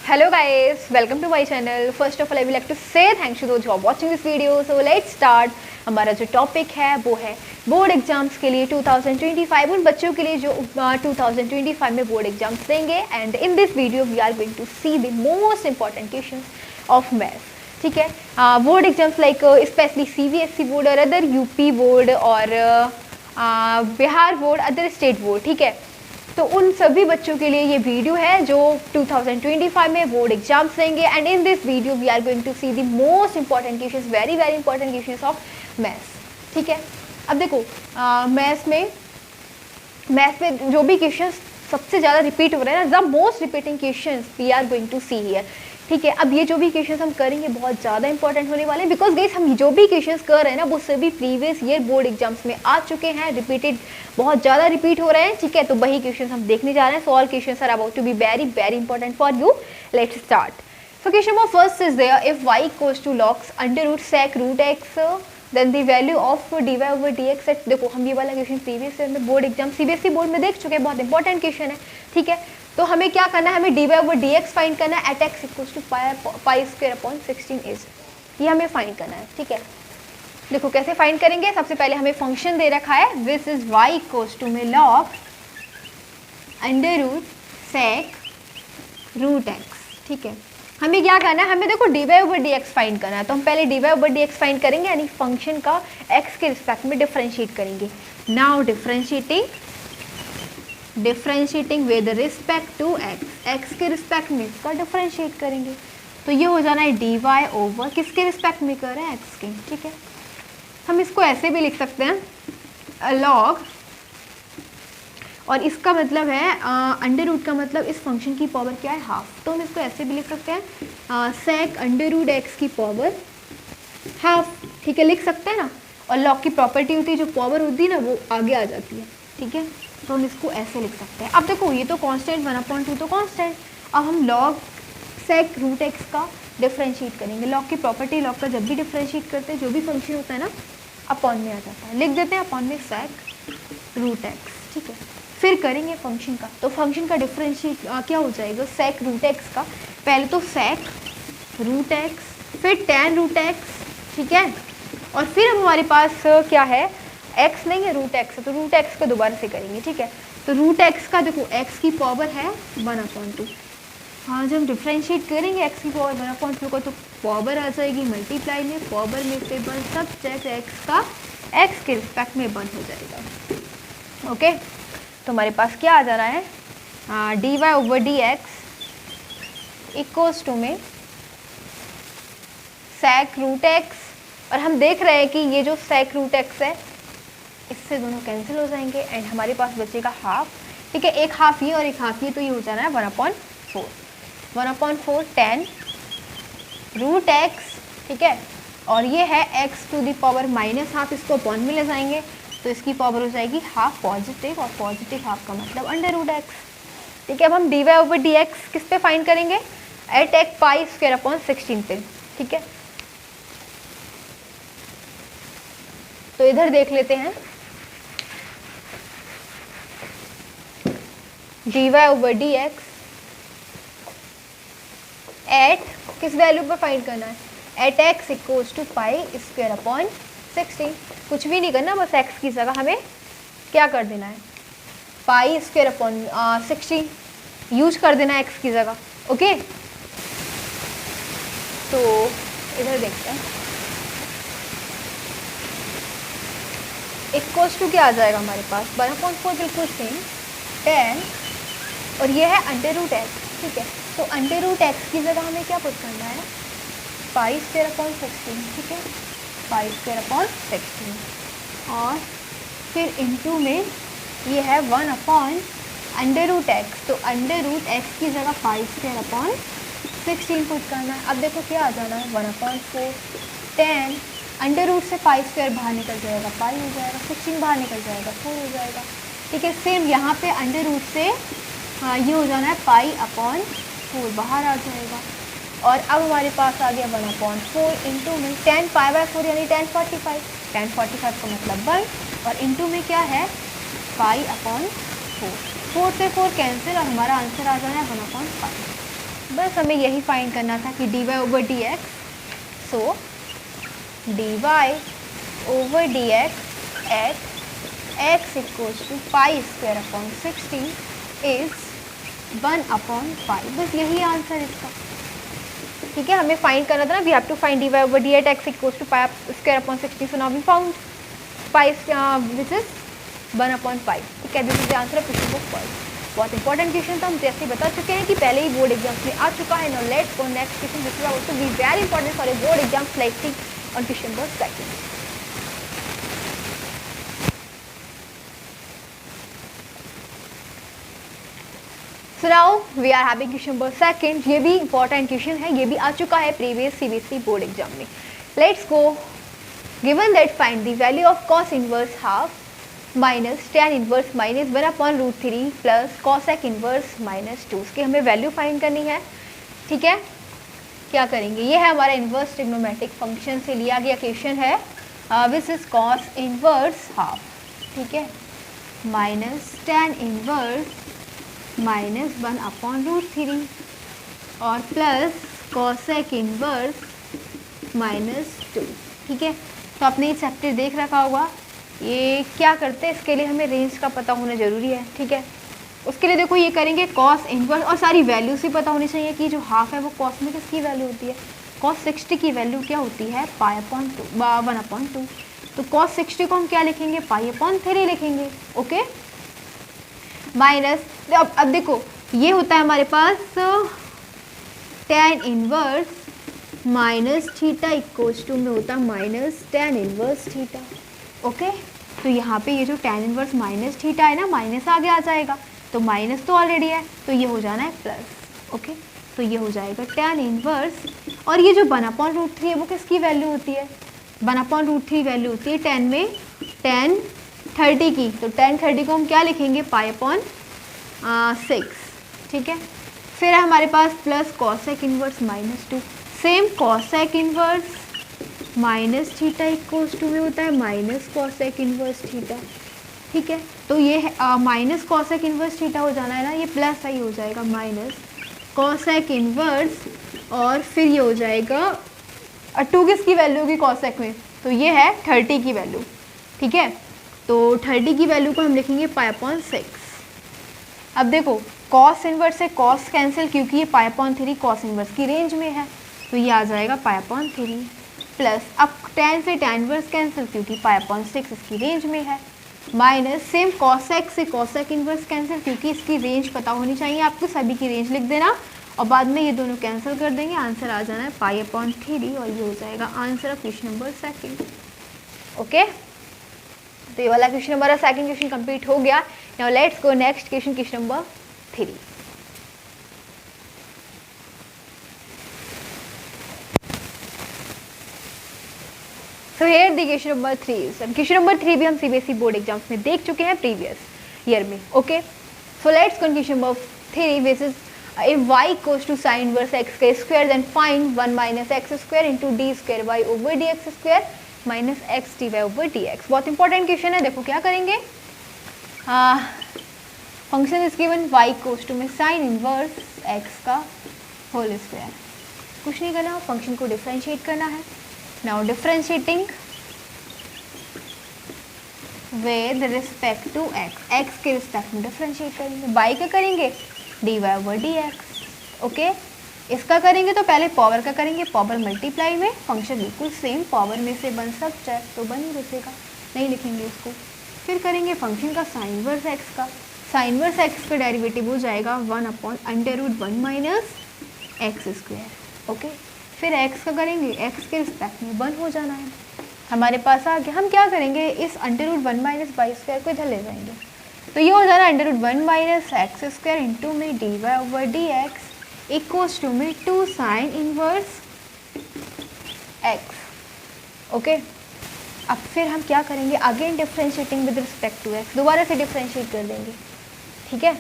Hello guys, welcome to my channel. First of all, I would like to say thanks to those who are watching this video. So let's start. हमारा जो topic है वो है board exams के लिए 2025 उन बच्चों के लिए जो 2025 में बोर्ड एग्जाम्स देंगे and in this video we are going to see the most important questions of maths. ठीक है, board exams like specially CBSE board और अदर यूपी बोर्ड और Bihar board, other state board. ठीक है, तो उन सभी बच्चों के लिए ये वीडियो है जो 2025 में बोर्ड एग्जाम्स देंगे and in this video we are going to see the most important questions, very important questions of maths. ठीक है, अब देखो मैथ्स में जो भी क्वेश्चंस सबसे ज़्यादा रिपीट हो रहे हैं ना, the most repeating questions we are going to see here. ठीक है, अब ये जो भी क्वेश्चंस हम करेंगे बहुत ज़्यादा इंपॉर्टेंट होने वाले हैं बिकॉज गाइस हम जो भी क्वेश्चंस कर रहे हैं ना वो सभी प्रीवियस ईयर बोर्ड एग्जाम्स में आ चुके हैं, रिपीटेड बहुत ज़्यादा रिपीट हो रहे हैं. ठीक है, तो वही क्वेश्चंस हम देखने जा रहे हैं. So all questions are about to be very important for you. Let's start. So question number first is there, if y equals to log under root sec root x then the value of dy over dx. देखो हम ये वाला question previous year में board exam CBSE board में देख चुके हैं, बहुत इंपॉर्टेंट क्वेश्चन है. ठीक है, तो हमें क्या करना है, हमें dy ओवर dx फाइंड करना है at x equals to pi square upon 16 is, ये हमें फाइंड करना है. ठीक है, देखो कैसे फाइंड करेंगे. सबसे पहले हमें फंक्शन दे रखा है this is y equals to में log under root sec root x. ठीक है, हमें क्या करना है, हमें देखो dy ओवर dx फाइंड करना है. तो हम पहले dy ओवर dx फाइंड करेंगे यानी फंक्शन का x के रिस्पेक्ट में डिफरेंशिएट करेंगे. Now differentiating with respect to x के रिस्पेक्ट में इसका डिफरेंशिएट करेंगे. तो ये हो जाना है dy ओवर किसके रिस्पेक्ट में कर रहे हैं, x के. ठीक है, हम इसको ऐसे भी लिख सकते हैं log, और इसका मतलब है अंडर रूट का मतलब इस फंक्शन की पावर क्या है, हाफ. तो हम इसको ऐसे भी लिख सकते हैं sec अंडर रूट x की पावर हाफ. ठीक है, लिख सकते हैं ना. और log की प्रॉपर्टी होती है जो पावर होती है ना वो आगे आ जाती है. ठीक है, तो हम इसको ऐसे लिख सकते हैं. अब देखो ये तो कांस्टेंट 1/2 तो कांस्टेंट. अब हम log sec रूट x का डिफरेंशिएट करेंगे. log की प्रॉपर्टी, log का जब भी डिफरेंशिएट करते हैं जो भी फंक्शन होता है ना अपॉन में आ जाता है. लिख देते हैं अपॉन में sec रूट x. ठीक है, फिर करेंगे फंक्शन का. तो फंक्शन का डिफरेंशिएट क्या हो जाएगा, sec रूट x का. पहले तो sec रूट x फिर tan रूट x. ठीक है, और फिर हमारे पास क्या है, x नहीं है रूट x है, तो रूट x का दोबारा से करेंगे. ठीक है, तो रूट x का देखो x की पावर है 1/2. हाँ, जब हम डिफरेंशिएट करेंगे x की पावर 1/2 का तो पावर आ जाएगी मल्टीप्लाई में, पावर में से बन सब्जेक्ट x का x के रिस्पेक्ट में बन हो जाएगा. ओके, तो हमारे पास क्या आ जा रहा है dy over dx equals to में sec रूट x, और हम देख रहे हैं कि ये जो sec रूट x है इससे दोनों कैंसिल हो जाएंगे एंड हमारे पास बचेगा हाफ. ठीक है, एक हाफ ये और एक हाफ ये, तो ये हो जाना है 1/4 tan रूट x. ठीक है, और ये है x to the power minus half, इसको अपॉन में ले जाएंगे तो इसकी पावर हो जाएगी हाफ पॉजिटिव, और पॉजिटिव हाफ का मतलब अंडर रूट x. ठीक है, अब हम dy ओवर dx किस पे फाइंड करेंगे, at x pi square upon 16 पे. ठीक है, तो इधर देख लेते हैं dy ओवर dx एट किस वैल्यू पर फाइंड करना है, at x equals to pi square upon 16. कुछ भी नहीं करना, बस x की जगह हमें क्या कर देना है, पाई स्क्वायर अपॉन 16 यूज कर देना है x की जगह. ओके, तो इधर देखते हैं इक्वल्स टू क्या आ जाएगा हमारे पास 1/4 बिल्कुल सेम tan, और ये है अंडर रूट x. ठीक है, तो अंडर रूट x की जगह हमें क्या पुट करना है, पाई स्क्वायर अपॉन 16. ठीक है, पाई स्क्वायर अपॉन 16, और फिर इनटू में ये है 1 अपॉन अंडर रूट x. तो अंडर रूट x की जगह पाई स्क्वायर अपॉन 16 पुट करना है. अब देखो क्या आ जाना है 1/4 tan अंडर रूट से पाई स्क्वायर बाहर निकल जाएगा, पाई हो जाएगा, 16 बाहर निकल जाएगा, 4 हो जाएगा. ठीक है, सेम यहाँ पे अंडर रूट से ये हो जाना है पाई अपॉन 4 बाहर आ जाएगा. और अब हमारे पास आ गया 1/4 इंटू में tan π/4 यानी tan 45. tan 45 का मतलब 1, और इंटू में क्या है पाई अपॉन 4. 4 से 4 कैंसिल और हमारा आंसर आ जाना है 1/5. बस हमें यही फाइंड करना था कि dy over d x, so dy over d x at x equals to pi square upon 16 is 1/5। बस यही आंसर इसका, ठीक है। हमें फाइंड करना था ना, we have to find dy over d at x equals to pi square upon 16, so now we found pi which is 1/5, ठीक है। This is the answer of question book first. बहुत इंपॉर्टेंट क्वेश्चन था, हम जैसे बता चुके हैं कि पहले ही बोर्ड एग्जाम्स में आ चुका है। Now let's go next question this is also be very important for a board exam like on question number second. So now we are having question number second। ये भी important question है, ये भी आ चुका है previous CBSE बोर्ड एग्जाम में। Let's go। Given that find the value of cos inverse half minus tan inverse minus 1/√3 plus cosec inverse minus 2। इसकी हमें वैल्यू फाइंड करनी है, ठीक है। क्या करेंगे, ये है हमारा इन्वर्स ट्रिग्नोमेट्रिक फंक्शन से लिया गया क्वेश्चन है, which is cos inverse half, ठीक है, माइनस tan इनवर्स माइनस 1/√3 और प्लस कॉसेक इनवर्स माइनस 2, ठीक है। तो आपने ये चैप्टर देख रखा होगा। ये क्या करते हैं, इसके लिए हमें रेंज का पता होना ज़रूरी है, ठीक है। उसके लिए देखो ये करेंगे कॉस इनवर्स, और सारी वैल्यूज ही पता होनी चाहिए कि जो हाफ है वो कॉस में किसकी वैल्यू होती है। कॉस 60 की वैल्यू क्या होती है, पाई/2 1/2। तो कॉस 60 को हम क्या लिखेंगे, पाई/3 लिखेंगे, ओके। माइनस अब देखो ये होता है हमारे पास tan inverse minus theta equals to में होता है minus tan inverse theta, okay. तो यहाँ पे ये जो tan इनवर्स माइनस थीटा है ना, माइनस आगे आ जाएगा, तो माइनस तो ऑलरेडी है, तो ये हो जाना है प्लस, ओके। तो ये हो जाएगा tan इनवर्स, और ये जो 1/√3 है वो किसकी वैल्यू होती है, 1/√3 वैल्यू होती है tan में tan 30 की। तो tan 30 को हम क्या लिखेंगे, पाई/6, ठीक है। फिर है हमारे पास plus cosec inverse minus 2, same cosec inverse minus theta equals to में होता है माइनस कॉसेक इनवर्स थीटा, ठीक है। तो ये माइनस कॉसेक इनवर्स थीटा हो जाना है ना, ये प्लस आई हो जाएगा माइनस कॉसेक इनवर्स, और फिर ये हो जाएगा 2 किसकी वैल्यू होगी कॉसेक में, तो ये है 30 की वैल्यू, ठीक है। तो 30 की वैल्यू को हम लिखेंगे पाई/6। अब देखो कॉस इनवर्स से कॉस कैंसिल, क्योंकि ये पाई/3 कॉस इनवर्स की रेंज में है, तो ये आ जाएगा पाई/3 प्लस, अब tan से tan इनवर्स कैंसिल क्योंकि पाई/6 इसकी रेंज में है, माइनस सेम कॉसेक से कॉसेक इनवर्स कैंसिल क्योंकि इसकी रेंज पता होनी चाहिए आपको, सभी की रेंज लिख देना और बाद में ये दोनों कैंसिल कर देंगे, आंसर आ जाना है पाई/3 और ये हो जाएगा answer of question number second, okay. तो ये वाला क्वेश्चन हमारा सेकंड क्वेश्चन कंप्लीट हो गया। Now let's go next question, question number 3। So here the question number 3। Question number 3 भी हम सीबीएसई बोर्ड एग्जाम्स में देख चुके हैं प्रीवियस ईयर में, okay. So let's go question number 3 which is if y equals to sin inverse x square then find 1 minus x square into d square y over dx square minus x d y over d x. बहुत important question है, देखो क्या करेंगे, function is given y equals to में sine inverse x का whole square, कुछ नहीं करना, फंक्शन को डिफरेंशिएट करना है। Now differentiating with respect to x के रिस्पेक्ट में डिफरेंशिएट करेंगे, y का करेंगे d y over d x, okay. इसका करेंगे तो पहले पावर का करेंगे, पावर मल्टीप्लाई में फंक्शन बिल्कुल सेम पावर में से बन सकता है तो बन ही बचेगा, नहीं लिखेंगे इसको। फिर करेंगे फंक्शन का साइन इनवर्स एक्स का, साइन इनवर्स एक्स का डेरिवेटिव हो जाएगा 1/√1 माइनस एक्स स्क्वायर, ओके। फिर एक्स का करेंगे, एक्स के रिस्पेक्ट में 1 हो जाना है, हमारे पास आ गया। हम क्या करेंगे, इस √1 माइनस वाई स्क्वायर को इधर ले जाएंगे, तो ये हो जाना √1 माइनस एक्स स्क्वायर इंटू में d y over d x equals to में 2 साइन इनवर्स एक्स, ओके। अब फिर हम क्या करेंगे, again differentiating with respect to x, दोबारा से डिफरेंशिएट कर देंगे, ठीक है।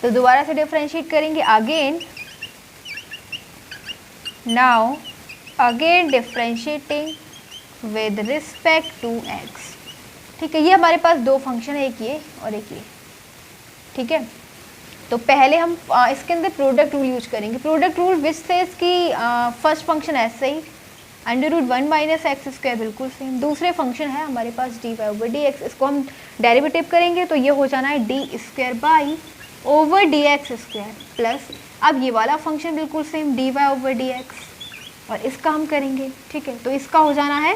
तो दोबारा से डिफरेंशिएट करेंगे again, now again differentiating with respect to x, ठीक है। ये हमारे पास दो फंक्शन है, एक ये और एक ये, ठीक है। तो पहले हम इसके अंदर प्रोडक्ट रूल यूज करेंगे। प्रोडक्ट रूल विच सेज कि फर्स्ट फंक्शन ऐसे ही under root 1 minus x square बिल्कुल सेम। दूसरे फंक्शन है हमारे पास d y over d x, इसको हम डेरिवेटिव करेंगे तो ये हो जाना है d square y over d x square plus अब ये वाला फंक्शन बिल्कुल same d y over d x और इसका हम करेंगे, ठीक है। तो इसका हो जाना है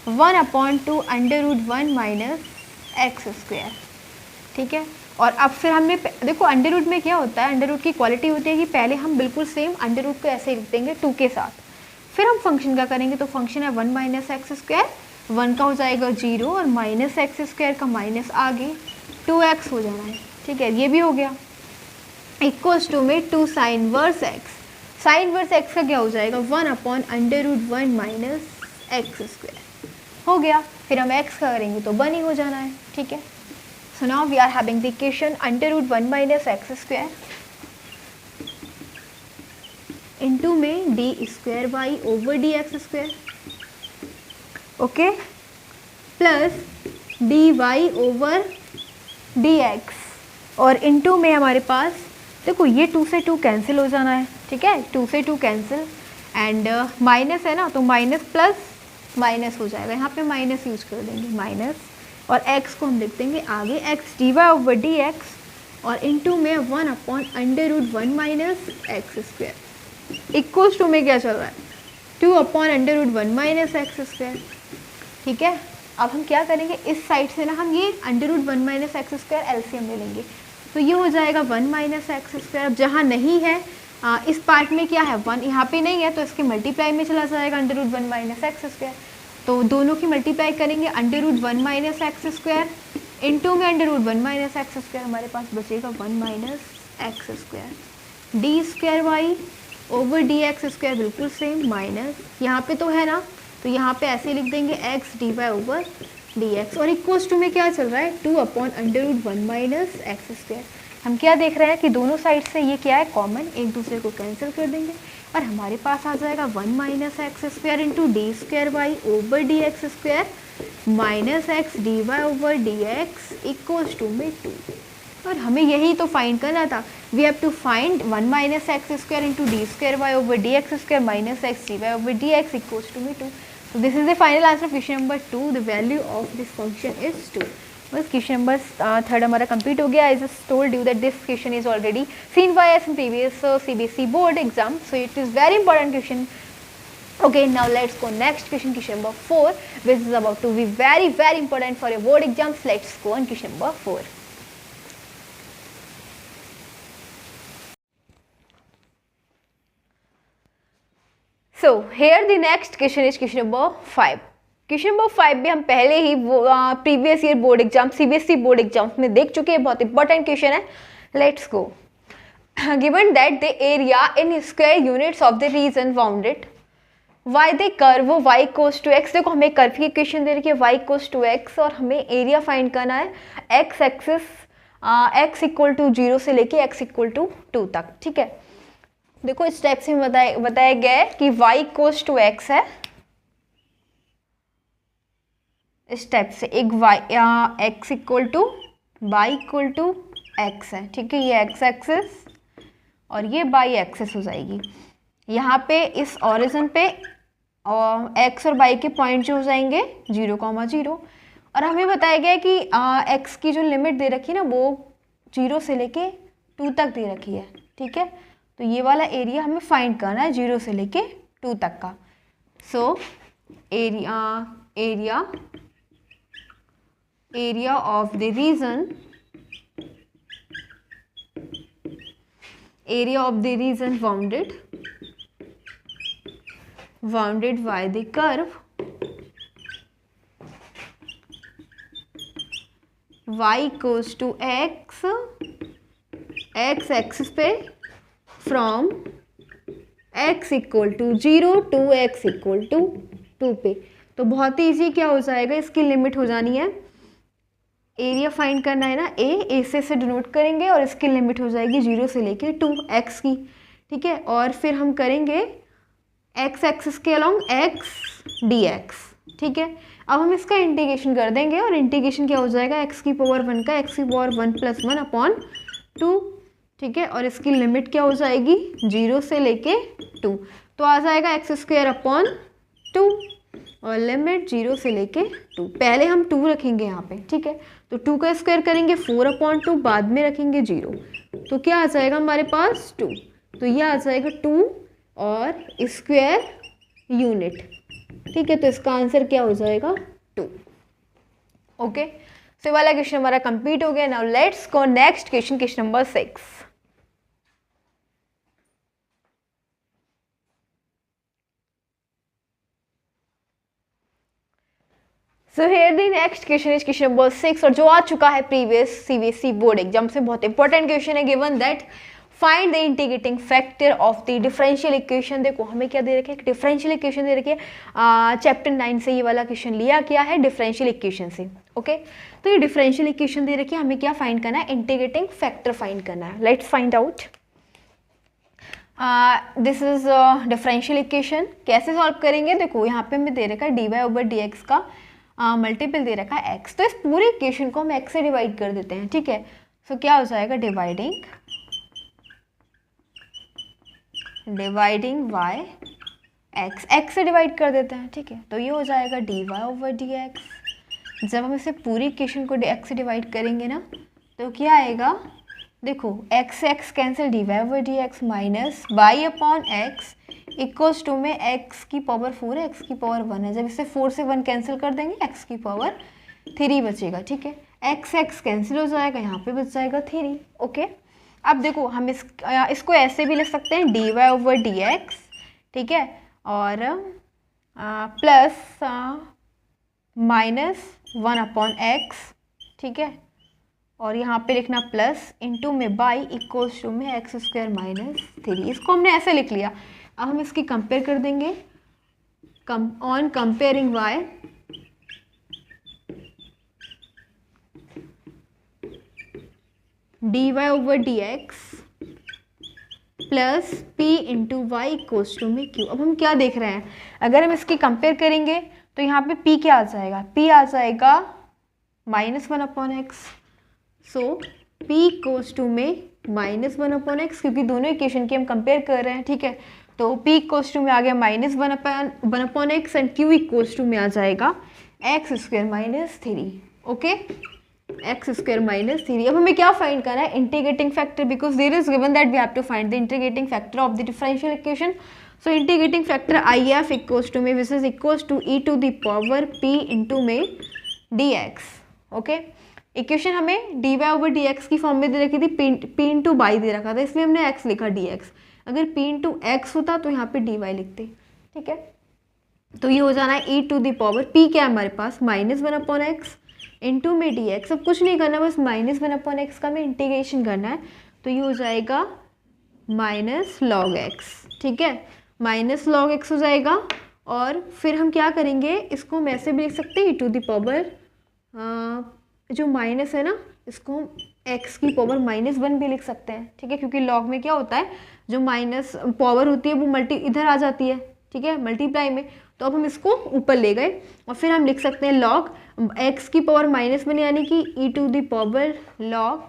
1/2 under root 1 minus x square, ठीक है। और अब फिर हमने देखो अंडर रूट में क्या होता है, अंडर रूट की क्वालिटी होती है कि पहले हम बिल्कुल सेम अंडर रूट को ऐसे लिख देंगे 2 के साथ, फिर हम फंक्शन का करेंगे। तो फंक्शन है 1 माइनस एक्स स्क्वायर, 1 का हो जाएगा 0 और माइनस एक्स स्क्वायर का माइनस आगे 2x हो जाना है, ठीक है। ये भी हो गया इक्वल्स टू में 2 sine verse x, sine verse x का क्या हो जाएगा 1/√1 माइनस एक्स स्क्वायर हो गया। फिर हम x का करेंगे तो 1 ही हो जाना है, ठीक है। So now we are having the equation √1 minus x square into में d square y over d x square, okay, plus d y over d x और इंटू में हमारे पास देखो ये 2 से 2 कैंसिल हो जाना है, ठीक है, 2 से 2 कैंसिल एंड माइनस है ना तो माइनस प्लस माइनस हो जाएगा, यहाँ पे माइनस यूज कर देंगे माइनस और x को हम लिख देंगे आगे x d y over d x और इंटू में 1/√1 minus x square equals to में क्या चल रहा है 2/√1 माइनस एक्स स्क्वायर, ठीक है। अब हम क्या करेंगे इस साइड से ना हम ये √1 माइनस एक्स स्क्वायर एलसीएम ले लेंगे तो ये हो जाएगा 1 माइनस एक्स स्क्वायर। अब जहाँ नहीं है इस पार्ट में क्या है 1 यहाँ पे नहीं है तो इसके मल्टीप्लाई में चला जाएगा √1 माइनस एक्स स्क्वायर, तो दोनों की मल्टीप्लाई करेंगे √1 माइनस एक्स स्क्वायर इंटू में √1 माइनस एक्स स्क्वायर, हमारे पास बचेगा 1 minus x square d square y over d x square बिल्कुल सेम माइनस यहाँ पे तो है ना तो यहाँ पे ऐसे लिख देंगे x d y over d x और इक्वल्स टू में क्या चल रहा है 2/√1 माइनस एक्स स्क्वायर। हम क्या देख रहे हैं कि दोनों साइड से ये क्या है कॉमन, एक दूसरे को कैंसिल कर देंगे और हमारे पास आ जाएगा 1 minus x square into d square y over d x square minus x d y over d x equals to में 2 और हमें यही तो फाइंड करना था। We have to find 1 minus x square into d square y over d x square minus x d y over d x equals to में 2। So this is the final answer of question number 2. The value of this function is 2. बस question number 3 हमारा complete हो गया। I just told you that this question is already seen by us in previous CBSE board exam, so it is very important question. Okay, now let's go next question, question number 4, which is about to be very very important for your board exams. Let's go on question number 4. So here the next question is question number 5. Question number 5 भी हम पहले ही previous year board exam CBSE board exams में देख चुके हैं, बहुत important question है। Let's go. Given that the area in square units of the region bounded by the curve y equals to x, देखो हमें कर्व की इक्वेशन दे रखी है y इक्वल्स टू x और हमें एरिया फाइंड करना है x axis x equal to 0 से लेके x इक्वल टू 2 तक, ठीक है। देखो इस टाइप से बताया गया है कि y इक्वल्स टू x है, इस टाइप से एक x equal to y equal to x है, ठीक है, ये x एक्सिस और ये y एक्सिस हो जाएगी। यहाँ पे इस ओरिजिन पे x और y के पॉइंट जो हो जाएंगे 0,0 और हमें बताया गया है कि x की जो लिमिट दे रखी है ना वो 0 से लेके 2 तक दे रखी है, ठीक है। तो ये वाला एरिया हमें फाइंड करना है 0 से लेके 2 तक का। So area of the region bounded by the curve y equals to x axis पे from x equal to 0 to x equal to 2 पे। तो बहुत ही ईजी क्या हो जाएगा, इसकी लिमिट हो जानी है, एरिया फाइंड करना है ना a से डिनोट करेंगे और इसकी लिमिट हो जाएगी 0 से लेके 2 x की, ठीक है। और फिर हम करेंगे x एक्सिस के अलोंग x dx, ठीक है। अब हम इसका इंटीग्रेशन कर देंगे और इंटीग्रेशन क्या हो जाएगा x की पावर 1 का x की पावर 1 + 1/2 ठीक है, और इसकी लिमिट क्या हो जाएगी 0 से लेके 2, तो आ जाएगा एक्स स्क्वायर अपॉन 2 और लिमिट 0 से लेके 2। पहले हम 2 रखेंगे यहाँ पे, ठीक है, तो 2 का स्क्वायर करेंगे 4/2, बाद में रखेंगे 0, तो क्या आ जाएगा हमारे पास 2, तो ये आ जाएगा 2 और स्क्वायर यूनिट, ठीक है, तो इसका आंसर क्या हो जाएगा 2। ओके, सो वाला क्वेश्चन हमारा कंप्लीट हो गया। Now let's go next question, question number 6। So here the next question is question number 6 और जो आ चुका है प्रीवियस सीबीएसई बोर्ड एग्जाम से, बहुत इंपॉर्टेंट क्वेश्चन है। Given that find the integrating factor of the differential equation. देखो हमें क्या दे रखे है, डिफरेंशियल इक्वेशन दे रखी है, चैप्टर 9 से ये वाला क्वेश्चन लिया क्या है डिफरेंशियल इक्वेशन से। ओके, तो ये डिफरेंशियल इक्वेशन दे रखी है, हमें क्या फाइंड करना है, इंटीग्रेटिंग फैक्टर फाइंड करना है। Let's find out this is differential equation. कैसे सॉल्व करेंगे, देखो यहाँ पे हमें दे रखा है dy/dx का मल्टीपल दे रखा है x, तो इस पूरे इक्वेशन को हम x से डिवाइड कर देते हैं, ठीक है। सो क्या हो जाएगा डिवाइडिंग y x से डिवाइड कर देते हैं, ठीक है, तो ये हो जाएगा dy/dx। जब हम इसे पूरी इक्वेशन को x से डिवाइड करेंगे ना, तो क्या आएगा, देखो x से x cancel, dy/dx minus y/x equals to में x की पावर 4 है, x की पावर 1 है, जब इसे 4 से 1 कैंसिल कर देंगे x की पावर 3 बचेगा, ठीक है, x x कैंसिल हो जाएगा, यहाँ पे बच जाएगा 3। ओके, अब देखो हम इसको ऐसे भी लिख सकते हैं dy/dx, ठीक है, और प्लस -1/x, ठीक है, और यहाँ पे लिखना प्लस इंटू में बाई इक्वल्स टू में x² - 3। इसको हमने ऐसे लिख लिया। अब हम इसकी कंपेयर कर देंगे, on comparing y dy/dx plus p into y equals to में q। अब हम क्या देख रहे हैं, अगर हम इसकी कंपेयर करेंगे तो यहाँ पे p क्या आ जाएगा, p आ जाएगा -1/x, so p equals to में -1/x, क्योंकि दोनों इक्वेशन की हम कंपेयर कर रहे हैं, ठीक है, तो p इक्वल्स टू में आ गया -1/x and q equals to में आ जाएगा x² - 3। Okay, x² - 3। अब हमें क्या फाइंड करना है, integrating factor, because there is given that we have to find the integrating factor of the differential equation. So integrating factor IF equals to में which is equals to e to the power p into में dx। Okay, equation हमें dy/dx की form में दे रखी थी, p into by दे रखा था, इसलिए हमने x लिखा dx। अगर p इंटू x होता तो यहाँ पे dy लिखते, ठीक है, तो ये हो जाना है e to the power p, क्या है हमारे पास -1/x इंटू में dx। अब कुछ नहीं करना, बस -1/x का हमें इंटीग्रेशन करना है, तो ये हो जाएगा -log x, ठीक है, -log x हो जाएगा। और फिर हम क्या करेंगे, इसको हम ऐसे भी लिख सकते हैं e टू द पावर, जो माइनस है ना, इसको हम x की पावर -1 भी लिख सकते हैं, ठीक है, क्योंकि log में क्या होता है, जो माइनस पावर होती है वो इधर आ जाती है, ठीक है, मल्टीप्लाई में, तो अब हम इसको ऊपर ले गए और फिर हम लिख सकते हैं log x की पावर -1 यानी कि e to the power log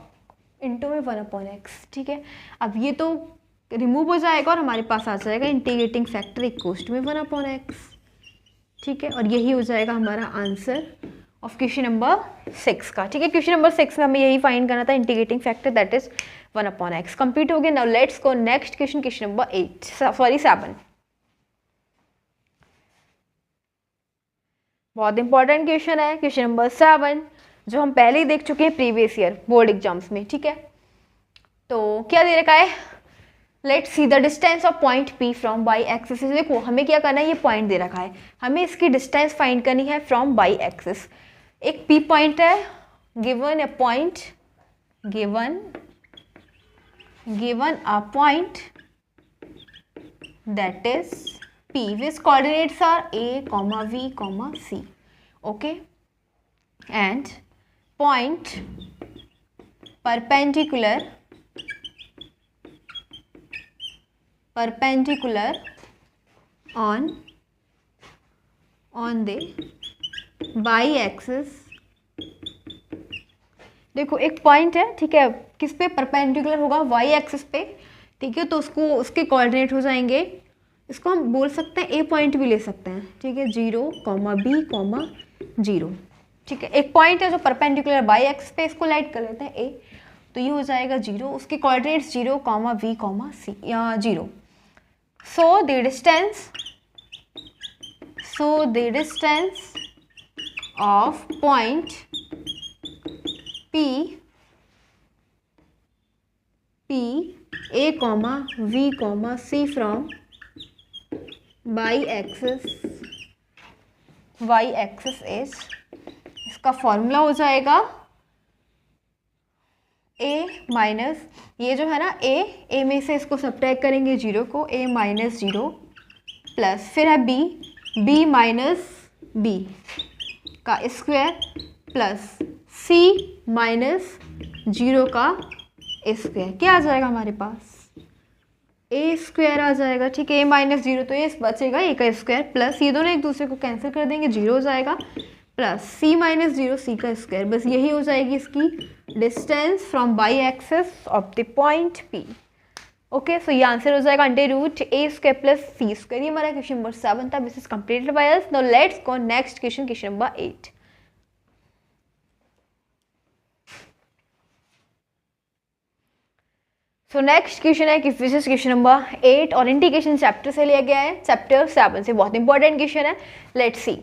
into में 1/x, ठीक है। अब ये तो रिमूव हो जाएगा और हमारे पास आ जाएगा इंटीग्रेटिंग फैक्टर इक्वल्स टू में 1/x, ठीक है, और यही हो जाएगा हमारा आंसर ऑफ क्वेश्चन नंबर 6 का, ठीक है। क्वेश्चन नंबर 6 में हमें यही फाइंड करना था, integrating factor that is 1/x। Complete हो गया। Now let's go next question, question number 7। बहुत इंपॉर्टेंट क्वेश्चन है, क्वेश्चन नंबर 7, जो हम पहले ही देख चुके हैं प्रीवियस ईयर बोर्ड एग्जाम्स में, ठीक है। तो क्या दे रखा है, let's see the distance of point P from y axis. देखो हमें क्या करना है, ये पॉइंट दे रखा है, हमें इसकी डिस्टेंस फाइंड करनी है फ्रॉम बाई एक्सिस। एक P पॉइंट है, given a point, given a point that is P which coordinates are A, V, C, okay, and point perpendicular on the y-axis देखो एक पॉइंट है, ठीक है, किस पे परपेंडिकुलर होगा, वाई एक्सिस पे, ठीक है, तो उसको उसके कोऑर्डिनेट हो जाएंगे, इसको हम बोल सकते हैं ए पॉइंट भी ले सकते हैं, ठीक है, 0, B, 0, ठीक है, एक पॉइंट है जो परपेंडिकुलर वाई एक्सिस पे, इसको लाइट कर लेते हैं ए, तो ये हो जाएगा 0, उसके कोऑर्डिनेट्स 0, V, C या 0। So the distance of point P A, V, C from y axis is, इसका फॉर्मूला हो जाएगा a माइनस, ये जो है ना a में से इसको सब्ट्रैक्ट करेंगे 0 को, a माइनस 0 प्लस फिर है b माइनस b का स्क्वायर प्लस c माइनस 0 का स्क्वायर, क्या आ जाएगा हमारे पास, ए स्क्वायर आ जाएगा, ठीक है, ए माइनस 0 तो ये बचेगा ए का स्क्वायर प्लस ये दोनों एक दूसरे को कैंसिल कर देंगे, 0 हो जाएगा प्लस सी माइनस 0 सी का स्क्वायर, बस यही हो जाएगी इसकी distance from y axis of the point P. Okay, so ये आंसर हो जाएगा √a² प्लस c²। ये हमारा क्वेश्चन नंबर 7 था। This is completed by us. Now let's go next question number 8। So next question है कि फिजिक्स क्वेश्चन नंबर 8 और integration chapter से लिया गया है, चैप्टर 7 से। बहुत इंपॉर्टेंट क्वेश्चन है, लेट्स सी।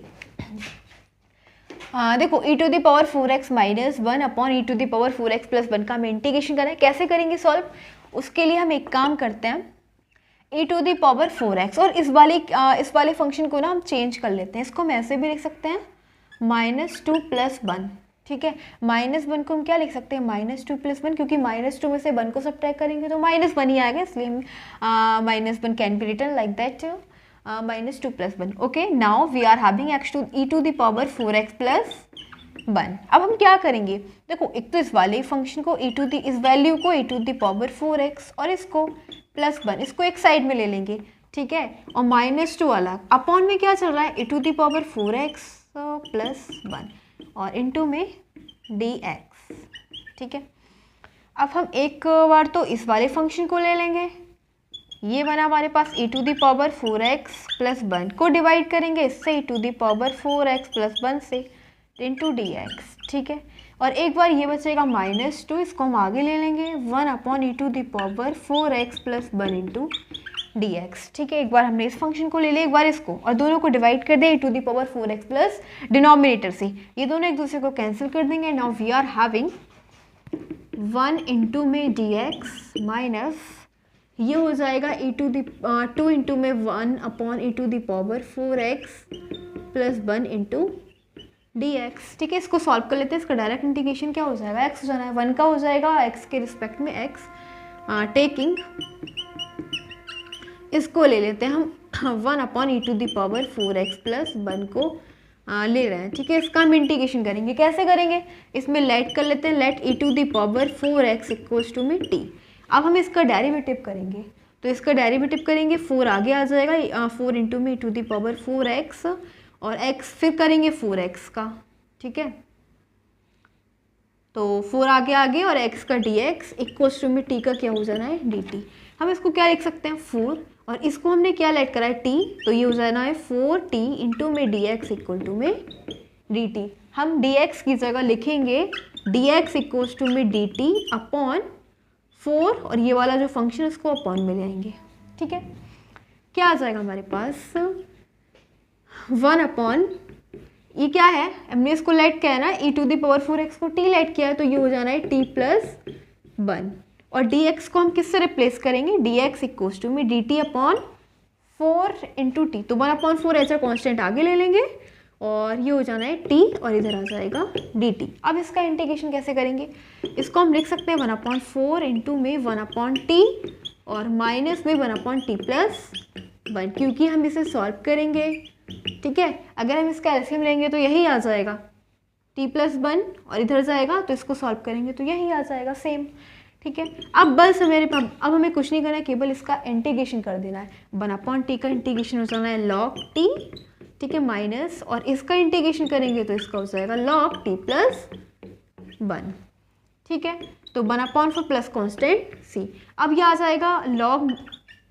देखो e⁴x - 1 अपॉन e⁴x + 1 का हमें इंटीग्रेशन करना है। कैसे करेंगे सॉल्व? उसके लिए हम एक काम करते हैं, e⁴x और इस वाले फंक्शन को ना हम चेंज कर लेते हैं। इसको हम ऐसे भी लिख सकते हैं -2 + 1, ठीक है। -1 को हम क्या लिख सकते हैं, -2 + 1, क्योंकि -2 में से 1 को सब्ट्रैक्ट करेंगे तो -1 ही आएगा, इसलिए हम -1 can be written like that, -2 + 1। Okay, now we are having e⁴x + 1। अब हम क्या करेंगे, देखो एक तो इस वाले फंक्शन को इस वैल्यू को e⁴x और इसको +1, इसको एक साइड में ले लेंगे, ठीक है, और -2 अलग, अपॉन में क्या चल रहा है e⁴x + 1 और इनटू में dx, ठीक है। अब हम एक बार तो इस वाले फंक्शन को ले लेंगे, ये बना हमारे पास e⁴x + 1 को डिवाइड करेंगे इससे e⁴x + 1 से इंटू dx, ठीक है। और एक बार ये बचेगा -2, इसको हम आगे ले लेंगे 1 अपॉन e⁴x + 1 इंटू dx, ठीक है। एक बार हमने इस फंक्शन को ले लिया, एक बार इसको, और दोनों को डिवाइड कर दिया e⁴x प्लस डिनोमिनेटर से, ये दोनों एक दूसरे को कैंसिल कर देंगे। Now we are having 1 into में dx माइनस ये हो जाएगा 2 इंटू में 1 अपॉन e⁴x + 1 इंटू dx, ठीक है। इसको सॉल्व कर लेते हैं। इसका डायरेक्ट इंटीग्रेशन क्या हो जाएगा, x हो जाना है 1 का हो जाएगा, x के रिस्पेक्ट में x, टेकिंग इसको ले लेते हैं हम 1 अपॉन e⁴x + 1 को ले रहे हैं, ठीक है। इसका हम इंटीग्रेशन करेंगे, कैसे करेंगे, इसमें लेट कर लेते हैं, लेट e⁴x इक्वल्स टू में t। अब हम इसका डेरिवेटिव करेंगे, तो इसका डेरिवेटिव करेंगे 4 आगे आ जाएगा, 4 इंटू में e⁴x और x फिर करेंगे 4x का, ठीक है। तो 4 आगे और x का dx इक्वल्स टू में t का क्या हो जाना है dt। हम इसको क्या लिख सकते हैं 4, और इसको हमने क्या लेट करा है t, तो ये हो जाना है 4t इंटू में dx इक्वल टू में dt। हम dx की जगह लिखेंगे dx इक्वल्स टू में dt अपॉन 4, और ये वाला जो फंक्शन है उसको अपॉन में ले आएंगे, ठीक है। क्या आ जाएगा हमारे पास 1 अपॉन, ये क्या है, हमने इसको लेट किया है ना, e⁴x को t लेट किया है, तो ये हो जाना है t + 1, और dx को हम किससे रिप्लेस करेंगे, dx इक्वल्स टू में dt अपॉन 4 इंटू टी, तो 1/4 एज अ कॉन्स्टेंट आगे ले लेंगे, और ये हो जाना है t, और इधर आ जाएगा dt। अब इसका इंटीग्रेशन कैसे करेंगे, इसको हम लिख सकते हैं 1/4 इंटू में 1/t और माइनस में 1/t + 1, क्योंकि हम इसे सॉल्व करेंगे, ठीक है। अगर हम इसका एलसीएम लेंगे तो यही आ जाएगा t + 1, और इधर जाएगा तो इसको सॉल्व करेंगे तो यही आ जाएगा सेम, ठीक है। अब बस अब हमें कुछ नहीं करना है, केवल इसका इंटीग्रेशन कर देना है। 1/t का इंटीग्रेशन हो जाना है log t, ठीक है, माइनस, और इसका इंटीग्रेशन करेंगे तो इसका हो जाएगा log t + 1, ठीक है, तो 1/4 प्लस कॉन्स्टेंट सी। अब ये आ जाएगा लॉग,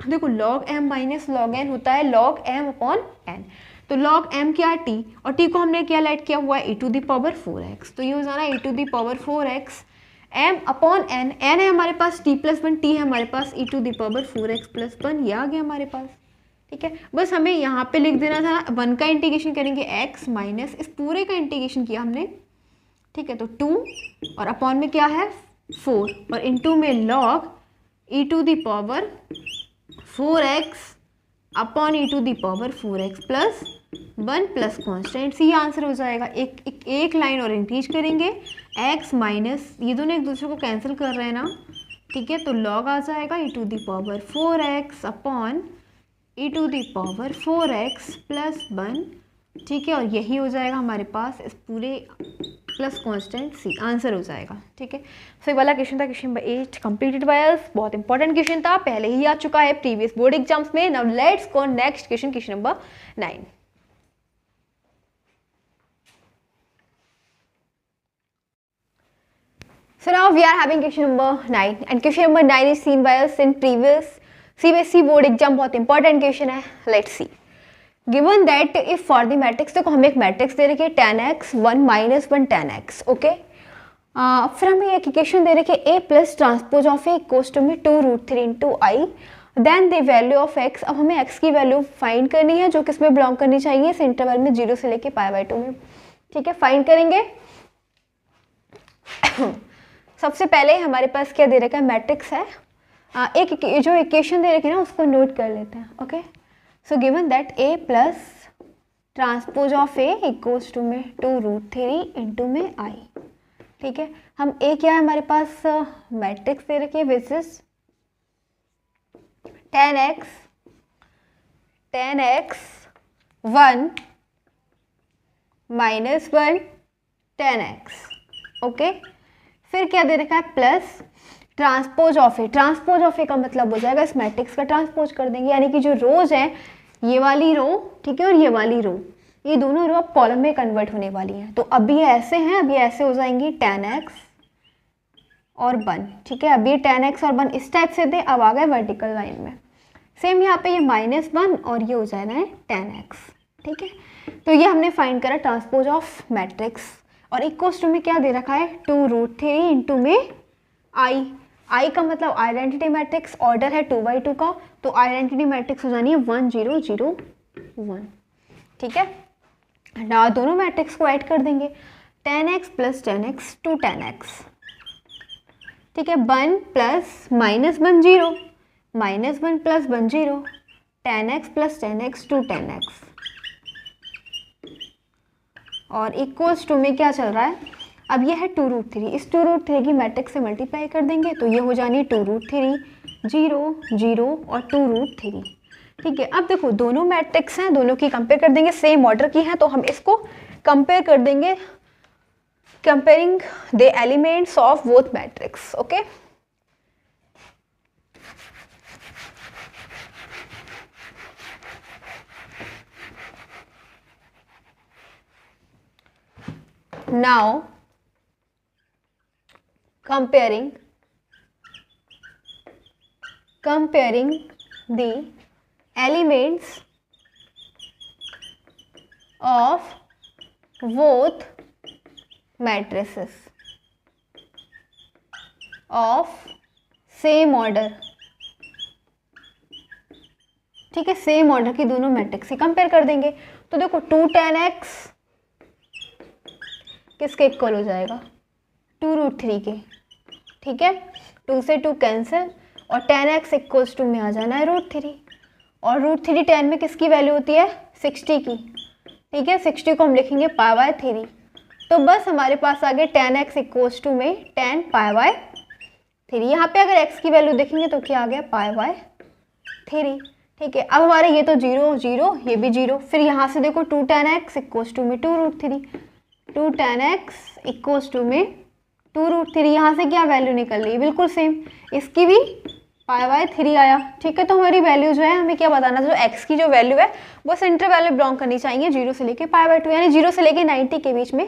देखो log m minus log n होता है log m अपॉन n, तो log m क्या है t, और t को हमने क्या लाइट किया हुआ है e⁴x, तो ये हो जाना e⁴x m upon n, n है हमारे पास t प्लस 1, t है हमारे पास e⁴x प्लस 1, ये आ गया हमारे पास। ठीक है, बस हमें यहाँ पे लिख देना था, 1 का इंटीग्रेशन करेंगे x माइनस इस पूरे का इंटीग्रेशन किया हमने, ठीक है, तो 2 और अपॉन में क्या है 4 और इनटू में log e⁴x upon e⁴x plus 1 plus constant C, answer हो जाएगा। एक लाइन और इंक्रीज करेंगे, x माइनस ये दोनों एक दूसरे को कैंसिल कर रहे हैं ना, ठीक है, तो log आ जाएगा e⁴x अपॉन e⁴x प्लस 1, ठीक है, और यही हो जाएगा हमारे पास इस पूरे प्लस कांस्टेंट सी, आंसर हो जाएगा। ठीक है, सो ये वाला क्वेश्चन था, question number 8 completed by us, बहुत इंपॉर्टेंट क्वेश्चन था, पहले ही आ चुका है प्रीवियस बोर्ड एग्जाम्स में। Now let's go next question, question number 9। So now we are having question number 9 and question number 9 is seen by us in previous CBSE board exam, बहुत important question है। Let's see. Given that if for the matrix, देखो हमें एक matrix दे रखी है tan x 1 minus 1 tan x, okay. फिर हमें एक इक्वेशन दे रखी है a plus transpose of a equals to में 2√3 into I, then the value of x। अब हमें x की वैल्यू फाइंड करनी है जो किस में बिलोंग करनी चाहिए, इस इंटरवल में 0 से लेके π/2 में। ठीक है, फाइंड करेंगे। सबसे पहले हमारे पास क्या दे रखा है, मैट्रिक्स है। एक जो इक्वेशन दे रखी है ना उसको नोट कर लेते हैं, okay. So given that a plus transpose of a equals to में 2√3 इंटू में i। ठीक है, हम a क्या है हमारे पास मैट्रिक्स दे रखी है which is tan x 1 minus 1 tan x, okay. फिर क्या दे रखा है, plus transpose of A. Transpose of A का मतलब हो जाएगा इस मैट्रिक्स का ट्रांसपोज कर देंगे, यानी कि जो रोज है ये वाली रो, ठीक है, और ये वाली रो, ये दोनों रो अब कॉलम में कन्वर्ट होने वाली हैं। तो अभी ये ऐसे हैं, अभी ऐसे हो जाएंगी tan x और 1। ठीक है, अभी ये tan x और 1 इस टाइप से थे, अब आ गए वर्टिकल लाइन में। सेम यहाँ पे ये -1 और ये हो जाना है tan x। ठीक है, तो ये हमने फाइंड करा ट्रांसपोज ऑफ मैट्रिक्स, और इक्वल्स टू में क्या दे रखा है 2√3 इंटू में आई का मतलब आइडेंटिटी मैट्रिक्स, ऑर्डर है 2×2 का, तो आइडेंटिटी मैट्रिक्स हो जानी है 1 0 0 1। ठीक है, ना दोनों मैट्रिक्स को ऐड कर देंगे, tan x plus tan x 2 tan x। ठीक है, 1 plus -1 0 -1 plus 1 0 tan x plus tan x 2 tan x, और इक्वल्स टू में क्या चल रहा है, अब ये है 2√3, इस 2√3 की मैट्रिक्स से मल्टीप्लाई कर देंगे तो ये हो जानी 2√3 0 0 और 2√3। ठीक है, अब देखो दोनों मैट्रिक्स हैं, दोनों की कंपेयर कर देंगे, सेम ऑर्डर की हैं, तो हम इसको कंपेयर कर देंगे, comparing the elements of both matrix, okay. Now comparing the elements of both matrices of same order। ठीक है, सेम ऑर्डर की दोनों मैट्रिक्स से कंपेयर कर देंगे, तो देखो 2 tan x किसके इक्वल हो जाएगा 2√3 के। ठीक है, 2 से 2 कैंसिल और tan x इक्वल्स टू में आ जाना है √3, और √3 tan में किसकी वैल्यू होती है 60 की। ठीक है, 60 को हम लिखेंगे π/3, तो बस हमारे पास आ गए tan x इक्वल्स टू में tan π/3। यहाँ पे अगर x की वैल्यू देखेंगे तो क्या आ गया π/3। ठीक है, अब हमारे ये तो 0 0, ये भी 0, फिर यहाँ से देखो 2 tan x इक्वल्स टू में 2√3, 2 tan x इक्वल्स टू में 2√3, यहाँ से क्या वैल्यू निकल रही है बिल्कुल सेम, इसकी भी π/3 आया। ठीक है, तो हमारी वैल्यू जो है हमें क्या बताना था, जो x की जो वैल्यू है वो सेंटर वैल्यू बिलोंग करनी चाहिए 0 से लेके π/2, यानी 0 से लेके 90 के बीच में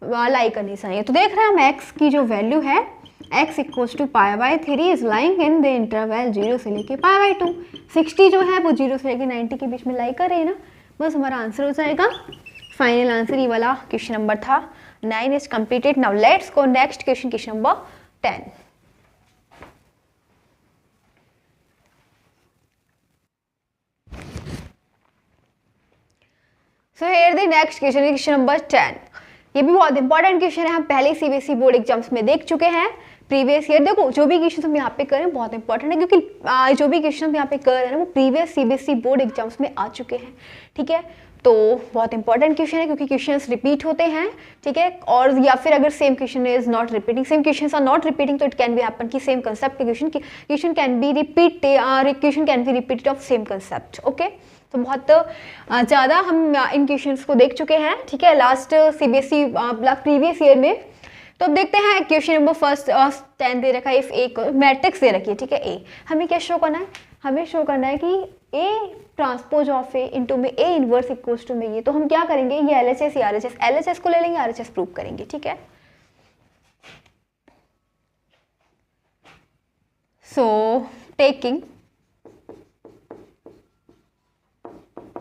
लाई करनी चाहिए। तो देख रहे हैं हम x की जो वैल्यू है x equals to π/3 is lying in the interval 0 से लेके π/2। 60 जो है वो 0 से लेके 90 के बीच में लाई कर रही है ना, बस हमारा आंसर हो जाएगा। फाइनल आंसर ये वाला क्वेश्चन नंबर था। 9 is completed. Now let's go next question, question number 10। So here the next question, question number 10। ये भी बहुत इंपॉर्टेंट क्वेश्चन है, हम पहले सीबीएसई बोर्ड एग्जाम्स में देख चुके हैं प्रीवियस ईयर। देखो जो भी क्वेश्चन हम यहाँ पे कर रहे हैं बहुत इंपॉर्टेंट है, क्योंकि जो भी क्वेश्चन हम यहाँ पे कर रहे हैं वो प्रीवियस सीबीएसई बोर्ड एग्जाम्स में आ चुके हैं, ठीक है। तो बहुत इंपॉर्टेंट क्वेश्चन है क्योंकि क्वेश्चंस रिपीट होते हैं, ठीक है। और या फिर अगर same question is not repeating, same questions are not repeating, तो इट कैन बी हैपन कि सेम कंसेप्ट के question can be repeated of same concept, okay. तो बहुत ज़्यादा हम इन क्वेश्चंस को देख चुके हैं, ठीक है, लास्ट सीबीएसई प्रीवियस ईयर में। तो अब देखते हैं क्वेश्चन नंबर फर्स्ट 10 दे रखा है, इफ ए मैट्रिक्स दे रखी है, ठीक है। ए हमें क्या शो करना है, हमें शो करना है कि ए ट्रांसपोज ऑफ ए इंटू में ए इनवर्स इक्वल्स टू में ये। तो हम क्या करेंगे, ये एलएचएस या आरएचएस, एलएचएस को ले लेंगे, आरएचएस प्रूव करेंगे, ठीक है। So taking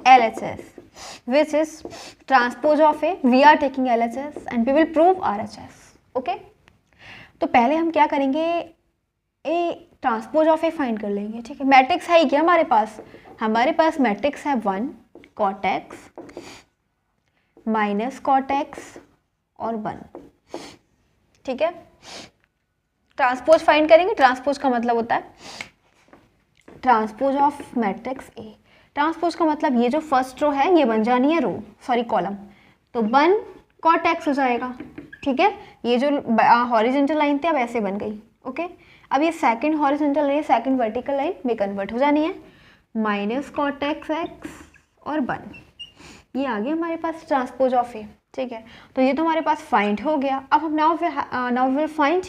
LHS which is transpose of A, we are taking LHS and we will prove RHS, okay। तो पहले हम क्या करेंगे, A transpose of A find कर लेंगे, ठीक है। मैट्रिक्स है क्या हमारे पास मैट्रिक्स है 1 cot x minus cot x और 1, ठीक है। ट्रांसपोज फाइंड करेंगे, ट्रांसपोज का मतलब होता है transpose of matrix A। Transpose का मतलब ये जो फर्स्ट रो है ये बन जानी है रो, सॉरी कॉलम, तो 1 cot x हो जाएगा, ठीक है। ये जो हॉरिजॉन्टल लाइन थी अब ऐसे बन गई, ओके। अब ये second horizontal line, second vertical line में कन्वर्ट हो जानी है, माइनस cot x और 1, ये आ गया हमारे पास ट्रांसपोज ऑफ ए, ठीक है। तो ये तो हमारे पास फाइंड हो गया। अब हम now will find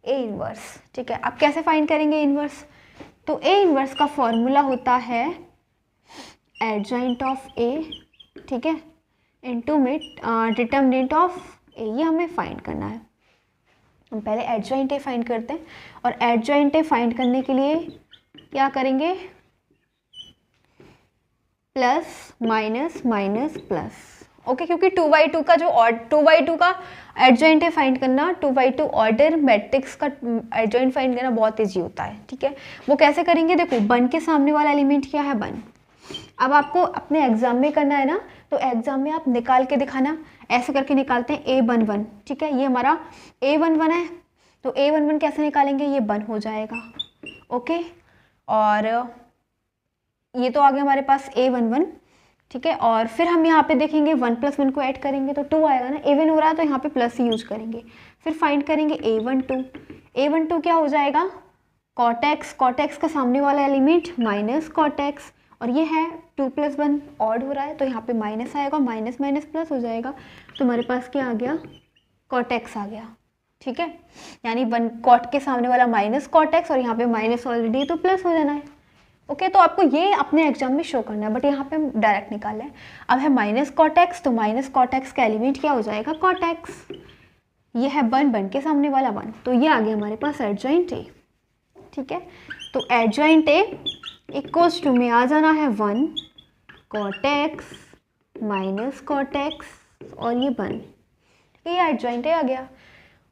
A inverse, ठीक है। अब कैसे फाइंड करेंगे इनवर्स, तो ए इनवर्स का फॉर्मूला होता है एडजॉइंट ऑफ ए, ठीक है, इनटू में डिटर्मिनेंट ऑफ ए, ये हमें फाइंड करना है। हम पहले एडजॉइंट ए फाइंड करते हैं, और एडजॉइंट ए फाइंड करने के लिए क्या करेंगे, plus minus minus plus, okay. क्योंकि 2/2 का जो 2/2 का एडजॉइंट ए फाइंड करना, 2/2 ऑर्डर मैट्रिक्स का एडजॉइंट फाइंड करना बहुत ईजी होता है, ठीक है। वो कैसे करेंगे, देखो 1 के सामने वाला एलिमेंट क्या है 1। अब आपको अपने एग्जाम में करना है ना, तो एग्जाम में आप निकाल के दिखाना, ऐसे करके निकालते हैं A11, ठीक है। ये हमारा A11 है, तो A11 कैसे निकालेंगे, ये 1 हो जाएगा, ओके। और ये तो आ गया हमारे पास A11, ठीक है। और फिर हम यहाँ पे देखेंगे 1 + 1 को ऐड करेंगे तो 2 आएगा ना, A1 हो रहा है तो यहाँ पे प्लस ही यूज करेंगे। फिर फाइंड करेंगे A12 क्या हो जाएगा, cot x का सामने वाला एलिमेंट माइनस cot x, और ये है 2 + 1 ऑड हो रहा है तो यहाँ पे माइनस आएगा, माइनस माइनस प्लस हो जाएगा, तो हमारे पास क्या आ गया, cot x आ गया, ठीक है। यानी 1 cot के सामने वाला माइनस cot x और यहाँ पे माइनस ऑलरेडी तो प्लस हो जाना है, ओके। तो आपको ये अपने एग्जाम में शो करना है, बट यहाँ पे हम डायरेक्ट निकाल लें। अब है माइनस cot x, तो माइनस cot x का एलिमेंट क्या हो जाएगा, cot x, ये है 1 के सामने वाला 1, तो ये आ गया हमारे पास एडजॉइंट ए, ठीक है। तो एडजॉइंट ए इक्वल्स टू में आ जाना है 1 cot x minus cot x और ये 1, ये एडजॉइंट ए आ गया।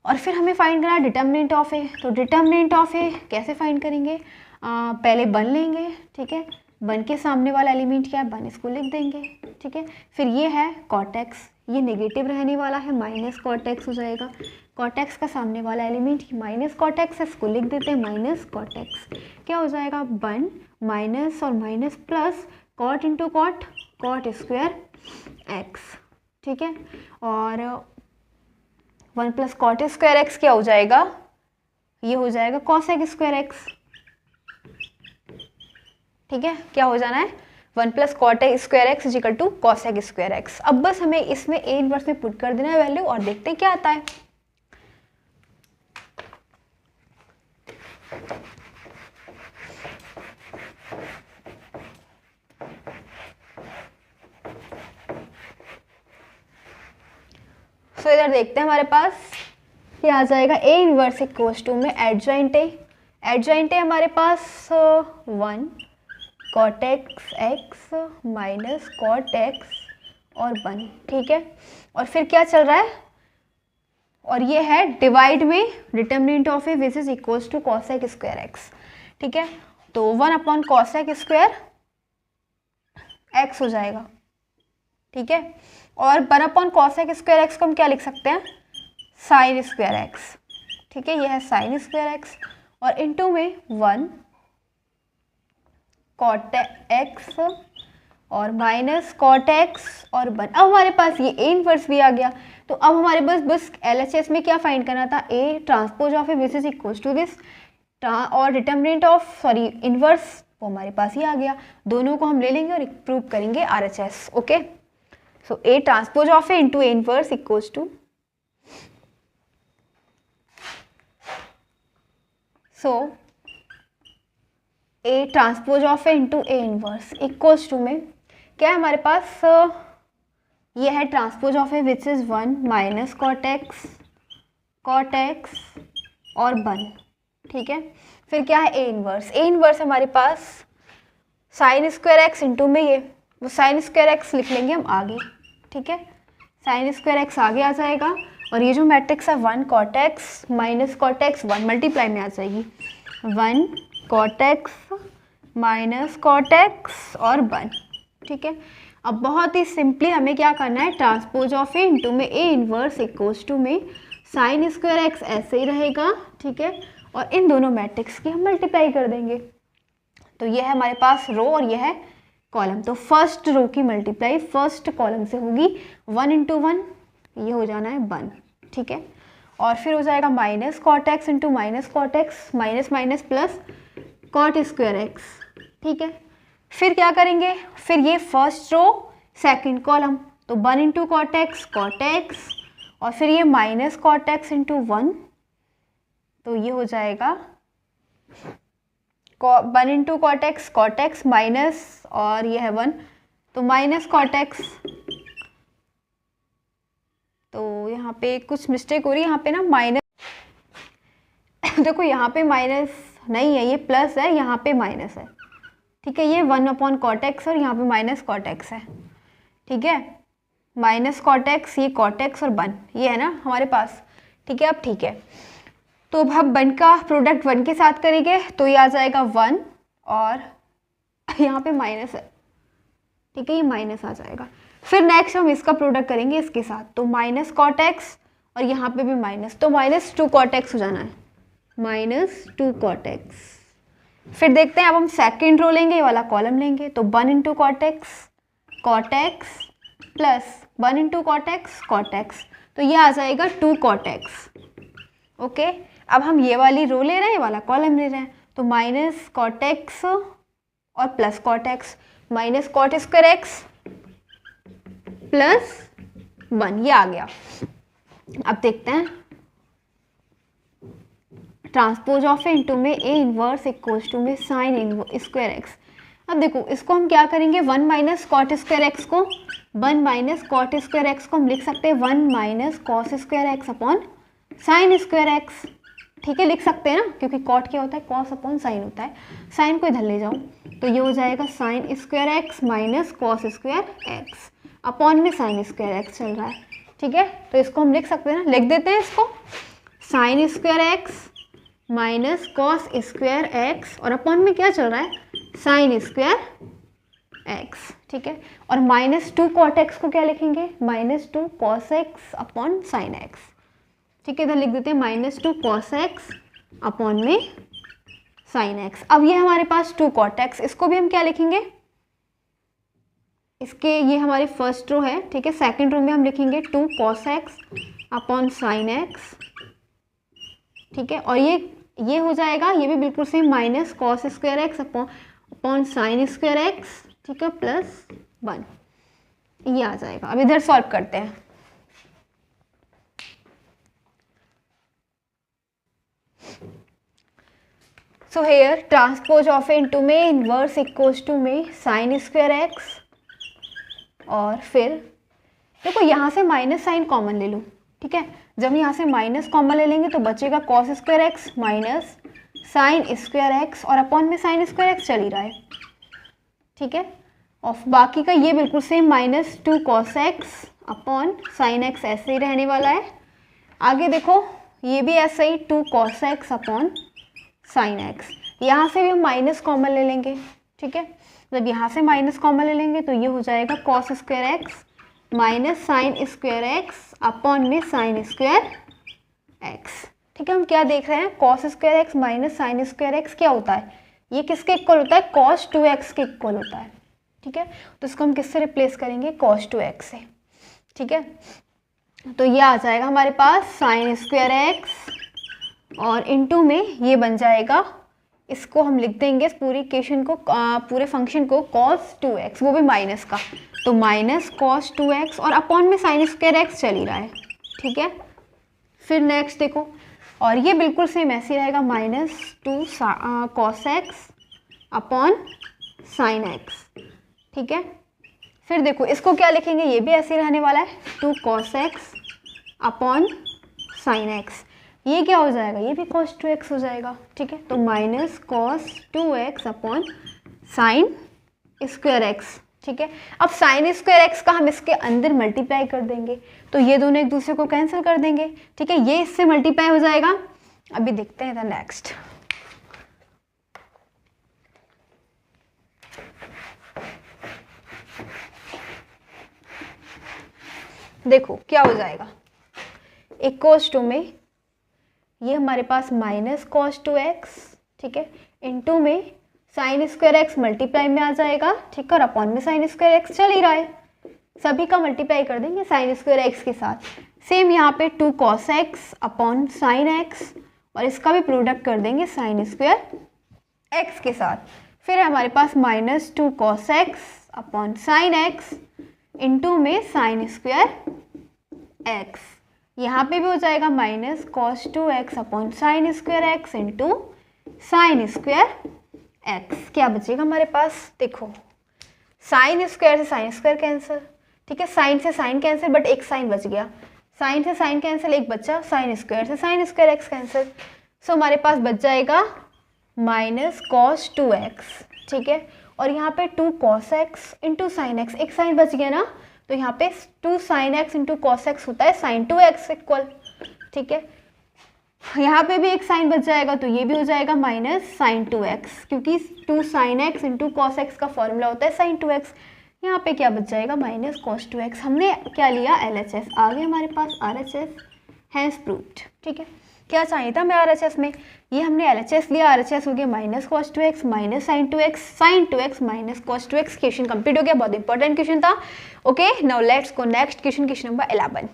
और फिर हमें फाइंड करना है डिटर्मिनेंट ऑफ ए, तो डिटर्मिनेंट ऑफ ए कैसे फाइंड करेंगे, पहले 1 लेंगे, ठीक है। 1 के सामने वाला एलिमेंट क्या है 1, इसको लिख देंगे, ठीक है। फिर ये है cot x, ये नेगेटिव रहने वाला है, माइनस cot x हो जाएगा। cot x का सामने वाला एलिमेंट माइनस cot x है, इसको लिख देते हैं माइनस cot x, क्या हो जाएगा 1 माइनस और minus plus cot into cot, cot square x, ठीक है। और 1 + cot स्क्वायर x क्या हो जाएगा, ये हो जाएगा cos स्क्वायर x, ठीक है। क्या हो जाना है 1 + cot square x equal to cos square x। अब बस हमें इसमें ए इनवर्स में पुट कर देना है वैल्यू और देखते हैं क्या आता है। सो इधर देखते हैं हमारे पास ये आ जाएगा ए इनवर्स इक्वल्स टू में एडजॉइंट है हमारे पास 1 cot x minus cot x और 1, ठीक है। और फिर क्या चल रहा है, और ये है डिवाइड में determinant of A which is equals to cosec square x, ठीक है। तो 1 अपॉन कॉसेक स्क्वायर एक्स हो जाएगा, ठीक है। और 1 अपॉन कॉसेक स्क्वायर एक्स को हम क्या लिख सकते हैं, साइन स्क्वायर एक्स, ठीक है। यह है साइन स्क्वायर एक्स और इनटू में 1 कॉट एक्स और माइनस कॉट एक्स और 1। अब हमारे पास ये ए इनवर्स भी आ गया, तो अब हमारे पास बस LHS में क्या फाइंड करना था, A transpose of A which is equals to this और डिटर्मिनेंट ऑफ इनवर्स, वो हमारे पास ही आ गया। दोनों को हम ले लेंगे और प्रूव करेंगे RHS, okay. So A transpose of A into A inverse equals to, so A transpose of A into A inverse equals to में क्या है हमारे पास, ये है transpose of A which is 1 minus cot x और 1, ठीक है। फिर क्या है ए इनवर्स हमारे पास साइन स्क्वायर एक्स इंटू में ये, वो साइन स्क्वायर एक्स लिख लेंगे हम आगे, ठीक है। साइन स्क्वायर एक्स आगे आ जाएगा और ये जो मैट्रिक्स है 1 cot x minus cot x 1 multiply में आ जाएगी, 1 cot x minus cot x और 1, ठीक है। अब बहुत ही सिंपली हमें क्या करना है, ट्रांसपोज ऑफ ए इंटू में ए इनवर्स इक्वल्स टू में साइन स्क्वायर एक्स ऐसे ही रहेगा, ठीक है। और इन दोनों मैट्रिक्स की हम मल्टीप्लाई कर देंगे, तो ये है हमारे पास रो और ये है कॉलम। तो फर्स्ट रो की मल्टीप्लाई फर्स्ट कॉलम से होगी 1 इंटू 1, ये हो जाना है 1, ठीक है। और फिर हो जाएगा minus cot x into minus cot x, minus minus plus cot square x, ठीक है। फिर क्या करेंगे, फिर ये फर्स्ट रो सेकंड कॉलम, तो 1 इंटू कॉट एक्स और फिर ये माइनस कॉट एक्स इंटू 1, तो ये हो जाएगा 1 इंटू कॉट एक्स माइनस और ये है 1, तो माइनस कॉट एक्स। तो यहाँ पे कुछ मिस्टेक हो रही है, यहाँ पे ना माइनस देखो यहाँ पे माइनस नहीं है, ये प्लस है, यहाँ पे माइनस है, ठीक है। ये 1 अपॉन कॉट एक्स और यहाँ पे माइनस कॉट एक्स है, ठीक है। माइनस कॉट एक्स, ये कॉट एक्स और 1, ये है ना हमारे पास, ठीक है। अब ठीक है, तो अब हम 1 का प्रोडक्ट 1 के साथ करेंगे, तो ये आ जाएगा 1 और यहाँ पे माइनस है, ठीक है, ये माइनस आ जाएगा। फिर नेक्स्ट हम इसका प्रोडक्ट करेंगे इसके साथ, तो माइनस कॉट एक्स और यहाँ पे भी माइनस, तो माइनस 2 कॉट एक्स हो जाना है, माइनस 2 कॉट एक्स। फिर देखते हैं, अब हम सेकेंड रो लेंगे, ये वाला कॉलम लेंगे, तो 1 into cot x plus 1 into cot x, तो ये आ जाएगा 2 कॉट एक्स, ओके। अब हम ये वाली रो ले रहे हैं, ये वाला कॉलम ले रहे हैं, तो माइनस कॉट एक्स और plus cot x, minus cot square x plus 1, ये आ गया। अब देखते हैं, ट्रांसपोज ऑफ ए इंटू में ए इनवर्स इक्वल्स टू में साइन स्क्वायर एक्स। अब देखो इसको हम क्या करेंगे, 1 माइनस कॉट स्क्वायर एक्स को, 1 माइनस कॉट स्क्वायर एक्स को हम लिख सकते हैं 1 minus cos square x upon sine square x, ठीक है, लिख सकते हैं ना, क्योंकि कॉट क्या होता है, कॉस अपॉन साइन होता है, साइन को इधर ले जाओ, तो ये हो जाएगा sign square x minus cos square x upon में साइन स्क्वायर एक्स चल रहा है, ठीक है। तो इसको हम लिख सकते हैं ना, लिख देते हैं इसको, sign square x minus cos square x और अपॉन में क्या चल रहा है, साइन स्क्वायर एक्स, ठीक है। और माइनस 2 कॉट एक्स को क्या लिखेंगे, minus 2 cos x upon sine x, ठीक है, इधर लिख देते हैं माइनस 2 कॉस एक्स अपॉन में साइन एक्स। अब ये हमारे पास 2 कॉट एक्स, इसको भी हम क्या लिखेंगे, इसके ये हमारी फर्स्ट रो है, ठीक है। सेकंड रो में हम लिखेंगे 2 cos x upon sine x, ठीक है। और ये हो जाएगा, ये भी बिल्कुल same, minus cos square x upon sine square x, ठीक है, प्लस 1, ये आ जाएगा। अब इधर सॉल्व करते हैं, so here transpose of A into में इनवर्स इक्वल्स टू में साइन स्क्वायर एक्स, और फिर देखो यहाँ से माइनस साइन कॉमन ले लो, ठीक है। जब यहाँ से माइनस कॉमन ले लेंगे तो बचेगा cos square x minus sign square x, और अपॉन में साइन स्क्वायर एक्स चल ही रहा है, ठीक है। और बाकी का ये बिल्कुल same minus 2 cos x upon sine x ऐसे ही रहने वाला है। आगे देखो ये भी ऐसा ही 2 cos x upon sine x. यहाँ से भी हम माइनस कॉमन ले लेंगे, ठीक है। जब यहाँ से माइनस कॉमन ले लेंगे तो ये हो जाएगा cos square x minus sign square x upon में साइन स्क्वायर एक्स, ठीक है। हम क्या देख रहे हैं, cos square x minus sign square x क्या होता है, ये किसके इक्वल होता है, कॉस 2x के इक्वल होता है, ठीक है। तो इसको हम किससे रिप्लेस करेंगे, कॉस 2x से, ठीक है। तो ये आ जाएगा हमारे पास साइन स्क्वायर एक्स और इनटू में ये बन जाएगा, इसको हम लिख देंगे इस पूरी इक्वेशन को, पूरे फंक्शन को कॉस 2x, वो भी माइनस का, तो माइनस कॉस 2x और अपॉन में साइन स्क्वायर एक्स चल ही रहा है, ठीक है। फिर नेक्स्ट देखो, और ये बिल्कुल सेम ऐसे रहेगा minus 2 cos x upon sine x, ठीक है। फिर देखो इसको क्या लिखेंगे, ये भी ऐसे रहने वाला है 2 cos x upon sine x, ये क्या हो जाएगा, ये भी कॉस 2x हो जाएगा, ठीक है। तो minus cos 2x upon sine square x, ठीक है। अब साइन स्क्वायर एक्स का हम इसके अंदर मल्टीप्लाई कर देंगे तो ये दोनों एक दूसरे को कैंसिल कर देंगे, ठीक है। ये इससे मल्टीप्लाई हो जाएगा। अभी देखते हैं द नेक्स्ट। देखो क्या हो जाएगा, एक cos 2 में ये हमारे पास माइनस कॉस 2x, ठीक है, इनटू में साइन स्क्वायर एक्स मल्टीप्लाई में आ जाएगा, ठीक है, और अपॉन में साइन स्क्वायर एक्स चल ही रहा है, सभी का मल्टीप्लाई कर देंगे साइन स्क्वायर एक्स के साथ। सेम यहाँ पे 2 cos x upon sine x, और इसका भी प्रोडक्ट कर देंगे साइन स्क्वायर एक्स के साथ। फिर हमारे पास minus 2 cos x upon sine x into में साइन स्क्वायर एक्स, यहाँ पे भी हो जाएगा minus cos 2x upon sine square x into sine square x. क्या बचेगा हमारे पास, देखो साइन स्क्वायर से साइन स्क्वायर कैंसिल, ठीक है, साइन से साइन कैंसिल बट एक साइन बच गया, साइन से साइन कैंसिल एक बच्चा, साइन स्क्वायर से sine square x cancel. So हमारे पास बच जाएगा माइनस कॉस 2x, ठीक है, और यहाँ पे 2 cos x into sine x, एक साइन बच गया ना, तो यहाँ पे 2 sine x into cos x होता है साइन 2x इक्वल, ठीक है। यहाँ पे भी एक साइन बच जाएगा तो ये भी हो जाएगा माइनस साइन 2x, क्योंकि 2 sine x into cos x का फॉर्मूला होता है साइन 2x। यहाँ पे क्या बच जाएगा, माइनस कॉस 2x। हमने क्या लिया, LHS, आगे हमारे पास RHS, हैंस प्रूव्ड, ठीक है। क्या चाहिए था हमें RHS में, ये हमने LHS लिया, RHS हो गया minus cos 2x minus sine 2x, sine 2x minus cos 2x। Question complete हो गया, बहुत इंपॉर्टेंट क्वेश्चन था। Okay, now let's go next question, question number 11।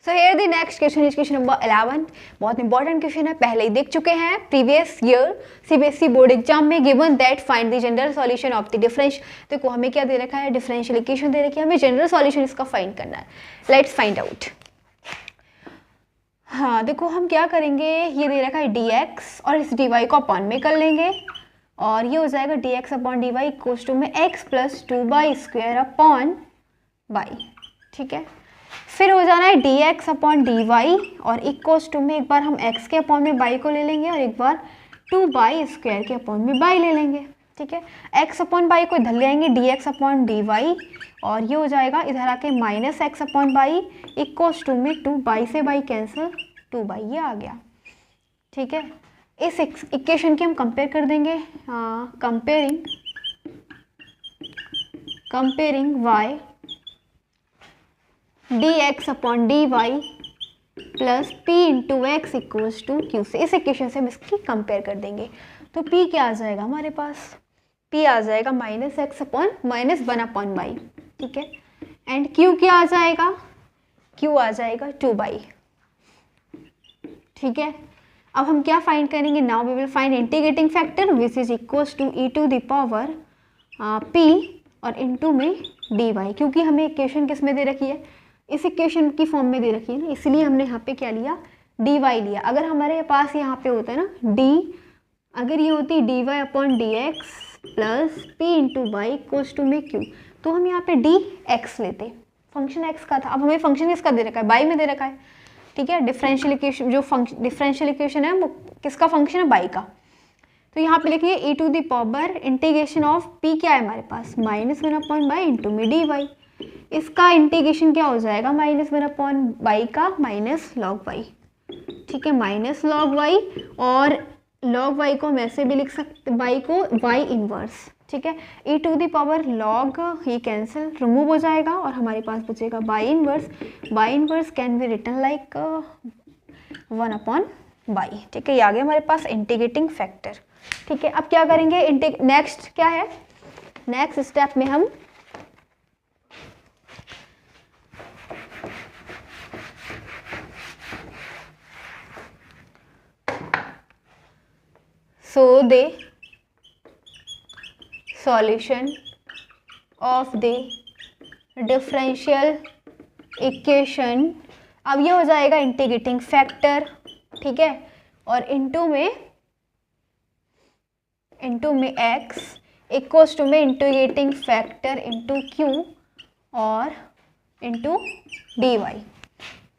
So here the next question is question number 11। बहुत important question है, पहले ही देख चुके हैं previous year CBSE board exam में। Given that find the general solution of the difference. देखो हमें क्या दे रखा है, डिफरेंशियल इक्वेशन दे रखी है, हमें जनरल सॉल्यूशन इसका फाइंड करना है। Let's find out. हाँ देखो हम क्या करेंगे, ये दे रखा है dx और इस dy को अपॉन में कर लेंगे और ये हो जाएगा dx upon dy equals to में x plus 2y² upon y, ठीक है। फिर हो जाना है dx अपॉन dy और इक्वल्स टू में एक बार हम x के अपॉन में y को ले लेंगे और एक बार 2y² के अपॉन में y ले लेंगे, ठीक है। x अपॉन y को इधर ले आएंगे dx अपॉन dy और ये हो जाएगा इधर आके minus x upon y equals to में 2y से y कैंसिल, 2y ये आ गया, ठीक है। इस इक्वेशन की हम कंपेयर कर देंगे, comparing y dx upon dy plus p into x equals to q से। इस इक्वेशन से हम इसकी कंपेयर कर देंगे तो p क्या आ जाएगा हमारे पास, p आ जाएगा minus x upon minus 1 upon y, ठीक है। एंड q क्या आ जाएगा, q आ जाएगा 2y, ठीक है। अब हम क्या फाइंड करेंगे, now we will find integrating factor which is equals to e to the power p और इनटू में dy, क्योंकि हमें इक्वेशन किस में दे रखी है, इस इक्वेशन की फॉर्म में दे रखी है ना, इसलिए हमने यहाँ पे क्या लिया, dy लिया। अगर हमारे पास यहाँ पे होता है ना d, अगर ये होती dy upon dx plus p into y equals to में क्यू। तो हम यहाँ पे डी एक्स लेते, फंक्शन एक्स का था, अब हमें फंक्शन किसका दे रखा है, बाई में दे रखा है, ठीक है। डिफरेंशियल इक्वेशन जो डिफरेंशियल इक्वेशन है वो किसका फंक्शन है, बाई का। तो यहाँ पे लिखिए e to the power integration of p क्या है हमारे पास, -1/बाई इंटू में डी वाई। इसका इंटीग्रेशन क्या हो जाएगा, -1/बाई का माइनस लॉग वाई, ठीक है, माइनस लॉग वाई। और लॉग वाई को हम ऐसे भी लिख सकते, वाई को वाई इनवर्स, ठीक है। e to the power log ये कैंसिल रिमूव हो जाएगा और हमारे पास बचेगा y inverse. Y inverse can be written like 1/बाई, ठीक है। ये आ गया हमारे पास इंटीग्रेटिंग फैक्टर, ठीक है। अब क्या करेंगे, नेक्स्ट क्या है, नेक्स्ट स्टेप में हम so the solution of the differential equation, अब ये हो जाएगा इंटीग्रेटिंग फैक्टर, ठीक है, और इनटू में x इक्वल्स टू में इंटीग्रेटिंग फैक्टर इंटू q और इंटू डी वाई,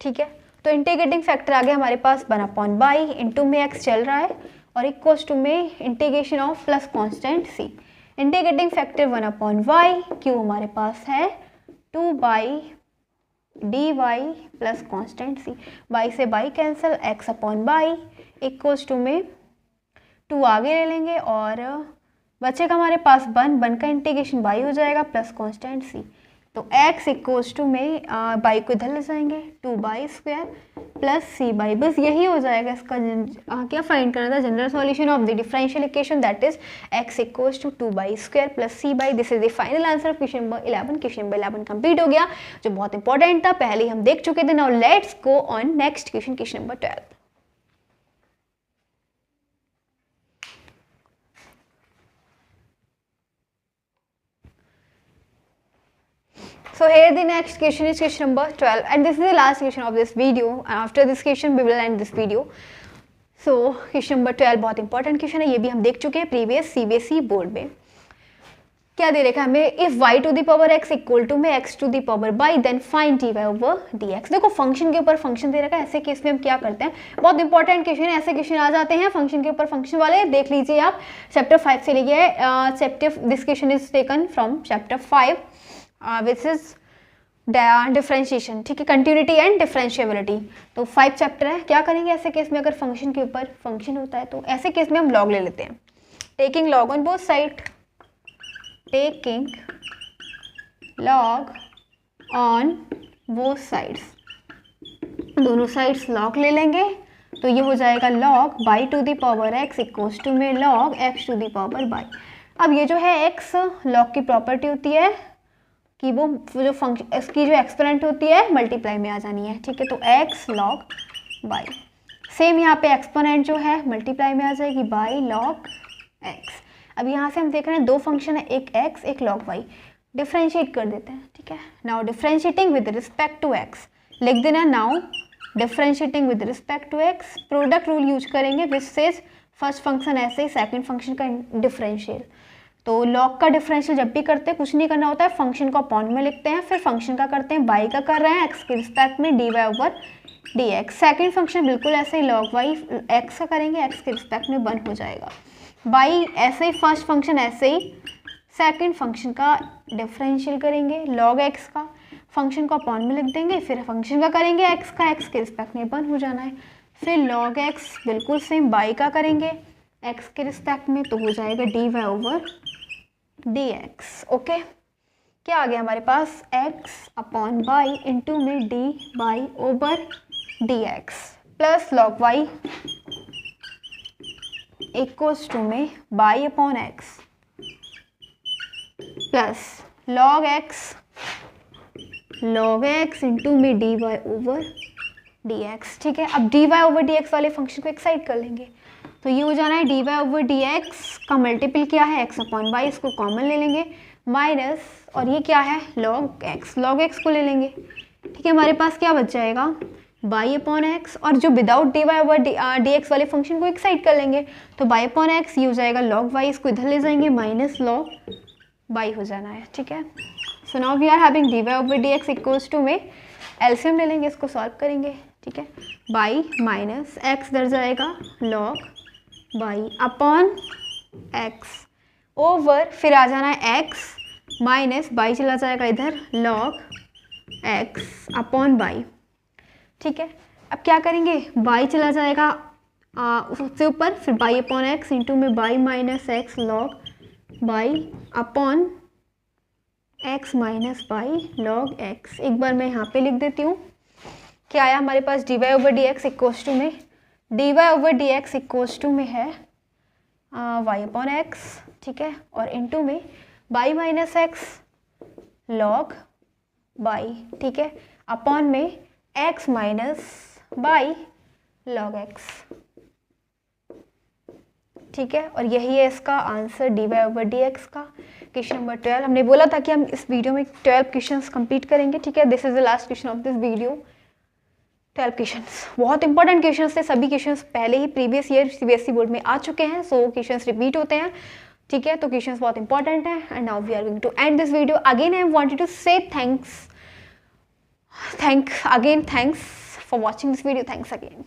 ठीक है। तो इंटीग्रेटिंग फैक्टर आ गया हमारे पास 1/बाई, इंटू में x चल रहा है और इक्वल्स टू में integration of plus constant c। Integrating factor 1/वाई, q हमारे पास है 2/dy plus constant c। Y से बाई कैंसिल, x/बाई इक्वल्स टू में 2 आगे ले लेंगे और बचेगा हमारे पास 1 का इंटीग्रेशन बाई हो जाएगा प्लस कांस्टेंट c। तो x इक्वल्स टू में बाई को इधर ले जाएंगे 2/² प्लस c बाई, बस यही हो जाएगा इसका क्या फाइंड करना था, general solution of the differential equation, that is x equals to 2/² plus c by. This is the final answer of question number 11। Question number 11 complete हो गया, जो बहुत इंपॉर्टेंट था, पहले हम देख चुके थे। Now let's go on next question, question number 12। So here the next question is question number 12 and this is the last question of this video. After this question we will end this video. So question number 12 बहुत important question है, ये भी हम देख चुके हैं previous CBSE board में। क्या दे रखा है हमें, if y to the power x equal to में x to the power by then find dy over dx। देखो फंक्शन के ऊपर फंक्शन दे रखा है, ऐसे केस में हम क्या करते हैं, बहुत इंपॉर्टेंट क्वेश्चन है, ऐसे क्वेश्चन आ जाते हैं फंक्शन के ऊपर फंक्शन वाले, देख लीजिए आप चैप्टर 5 से लिए, chapter this question is taken from chapter 5 which is differentiation, ठीक है, कंटिन्यूटी एंड डिफरेंशिएबिलिटी। तो 5 चैप्टर है। क्या करेंगे ऐसे केस में, अगर फंक्शन के ऊपर फंक्शन होता है तो ऐसे केस में हम लॉग ले लेते हैं, taking log on both side, taking log on both sides, दोनों साइड्स लॉग ले लेंगे। तो ये हो जाएगा log y to the power x equals to में log x to the power y. अब ये जो है एक्स, लॉग की प्रॉपर्टी होती है कि वो जो फंक्शन इसकी जो एक्सपोनेंट होती है मल्टीप्लाई में आ जानी है, ठीक है। तो x लॉग बाई, सेम यहाँ पे एक्सपोनेंट जो है मल्टीप्लाई में आ जाएगी बाई लॉग x। अब यहाँ से हम देख रहे हैं दो फंक्शन है, एक x एक लॉग y, डिफ्रेंशिएट कर देते हैं, ठीक है। Now differentiating with respect to x, लिख देना now differentiating with respect to x, product rule use करेंगे विच सेज फर्स्ट फंक्शन ऐसे ही सेकंड फंक्शन का डिफरेंशियल। तो लॉग का डिफरेंशियल जब भी करते हैं कुछ नहीं करना होता है, फंक्शन को अपॉन में लिखते हैं, फिर फंक्शन का करते हैं बाई का कर रहे हैं एक्स के रिस्पेक्ट में dy over dx। Second function बिल्कुल ऐसे ही लॉग वाई एक्स का करेंगे, एक्स के रिस्पेक्ट में 1 हो जाएगा। बाई ऐसे ही फर्स्ट फंक्शन ऐसे ही सेकंड फंक्शन का डिफरेंशियल करेंगे लॉग एक्स का, फंक्शन को अपॉन में लिख देंगे, फिर फंक्शन का करेंगे एक्स का, एक्स के रिस्पेक्ट में 1 हो जाना है। फिर लॉग एक्स बिल्कुल सेम बाई का करेंगे एक्स के रिस्पेक्ट में, तो हो जाएगा dy ओवर dx। ओके, क्या आ गया हमारे पास, x अपॉन बाई इंटू में dy over dx plus log y equals to में y upon x plus log x into में dy ओवर dx, ठीक है। अब dy ओवर dx वाले फंक्शन को एक्साइट कर लेंगे, तो ये हो जाना है dy ओवर dx का मल्टीपल क्या है x अपॉन बाई, इसको कॉमन ले लेंगे, माइनस और ये क्या है लॉग x को ले लेंगे, ठीक है। हमारे पास क्या बच जाएगा बाई अपॉन एक्स, और जो without d y over d x वाले फंक्शन को एक साइड कर लेंगे, तो बाई अपॉन एक्स ये हो जाएगा लॉग वाई, इसको इधर ले जाएंगे माइनस लॉग बाई हो जाना है, ठीक है। So now we are having d y over d x equals to में एलसीएम ले लेंगे, इसको सॉल्व करेंगे, ठीक है। बाई माइनस एक्स इधर जाएगा log by upon x over, फिर आ जाना है एक्स माइनस बाई चला जाएगा इधर लॉग एक्स अपॉन बाई, ठीक है। अब क्या करेंगे, बाई चला जाएगा उससे ऊपर, फिर बाई अपॉन एक्स इंटू में by minus x log by upon x minus by log x. एक बार मैं यहाँ पे लिख देती हूँ, क्या आया हमारे पास, d y over d x equals to में d y over d x equals to में है वाई अपॉन एक्स, ठीक है, और इंटू में by minus x log by, ठीक है, अपॉन में x minus by log x, ठीक है। और यही है इसका answer d y over d x का क्वेश्चन नंबर 12। हमने बोला था कि हम इस वीडियो में 12 क्वेश्चंस कंप्लीट करेंगे, ठीक है। This is the last question of this video. 12 questions, बहुत इंपॉर्टेंट क्वेश्चंस थे, सभी क्वेश्चंस पहले ही प्रीवियस ईयर सीबीएसई बोर्ड में आ चुके हैं, सो क्वेश्चंस रिपीट होते हैं, ठीक है। तो क्वेश्चंस बहुत इंपॉर्टेंट है। And now we are going to end this video. Again I wanted to say thanks for watching this video, thanks again.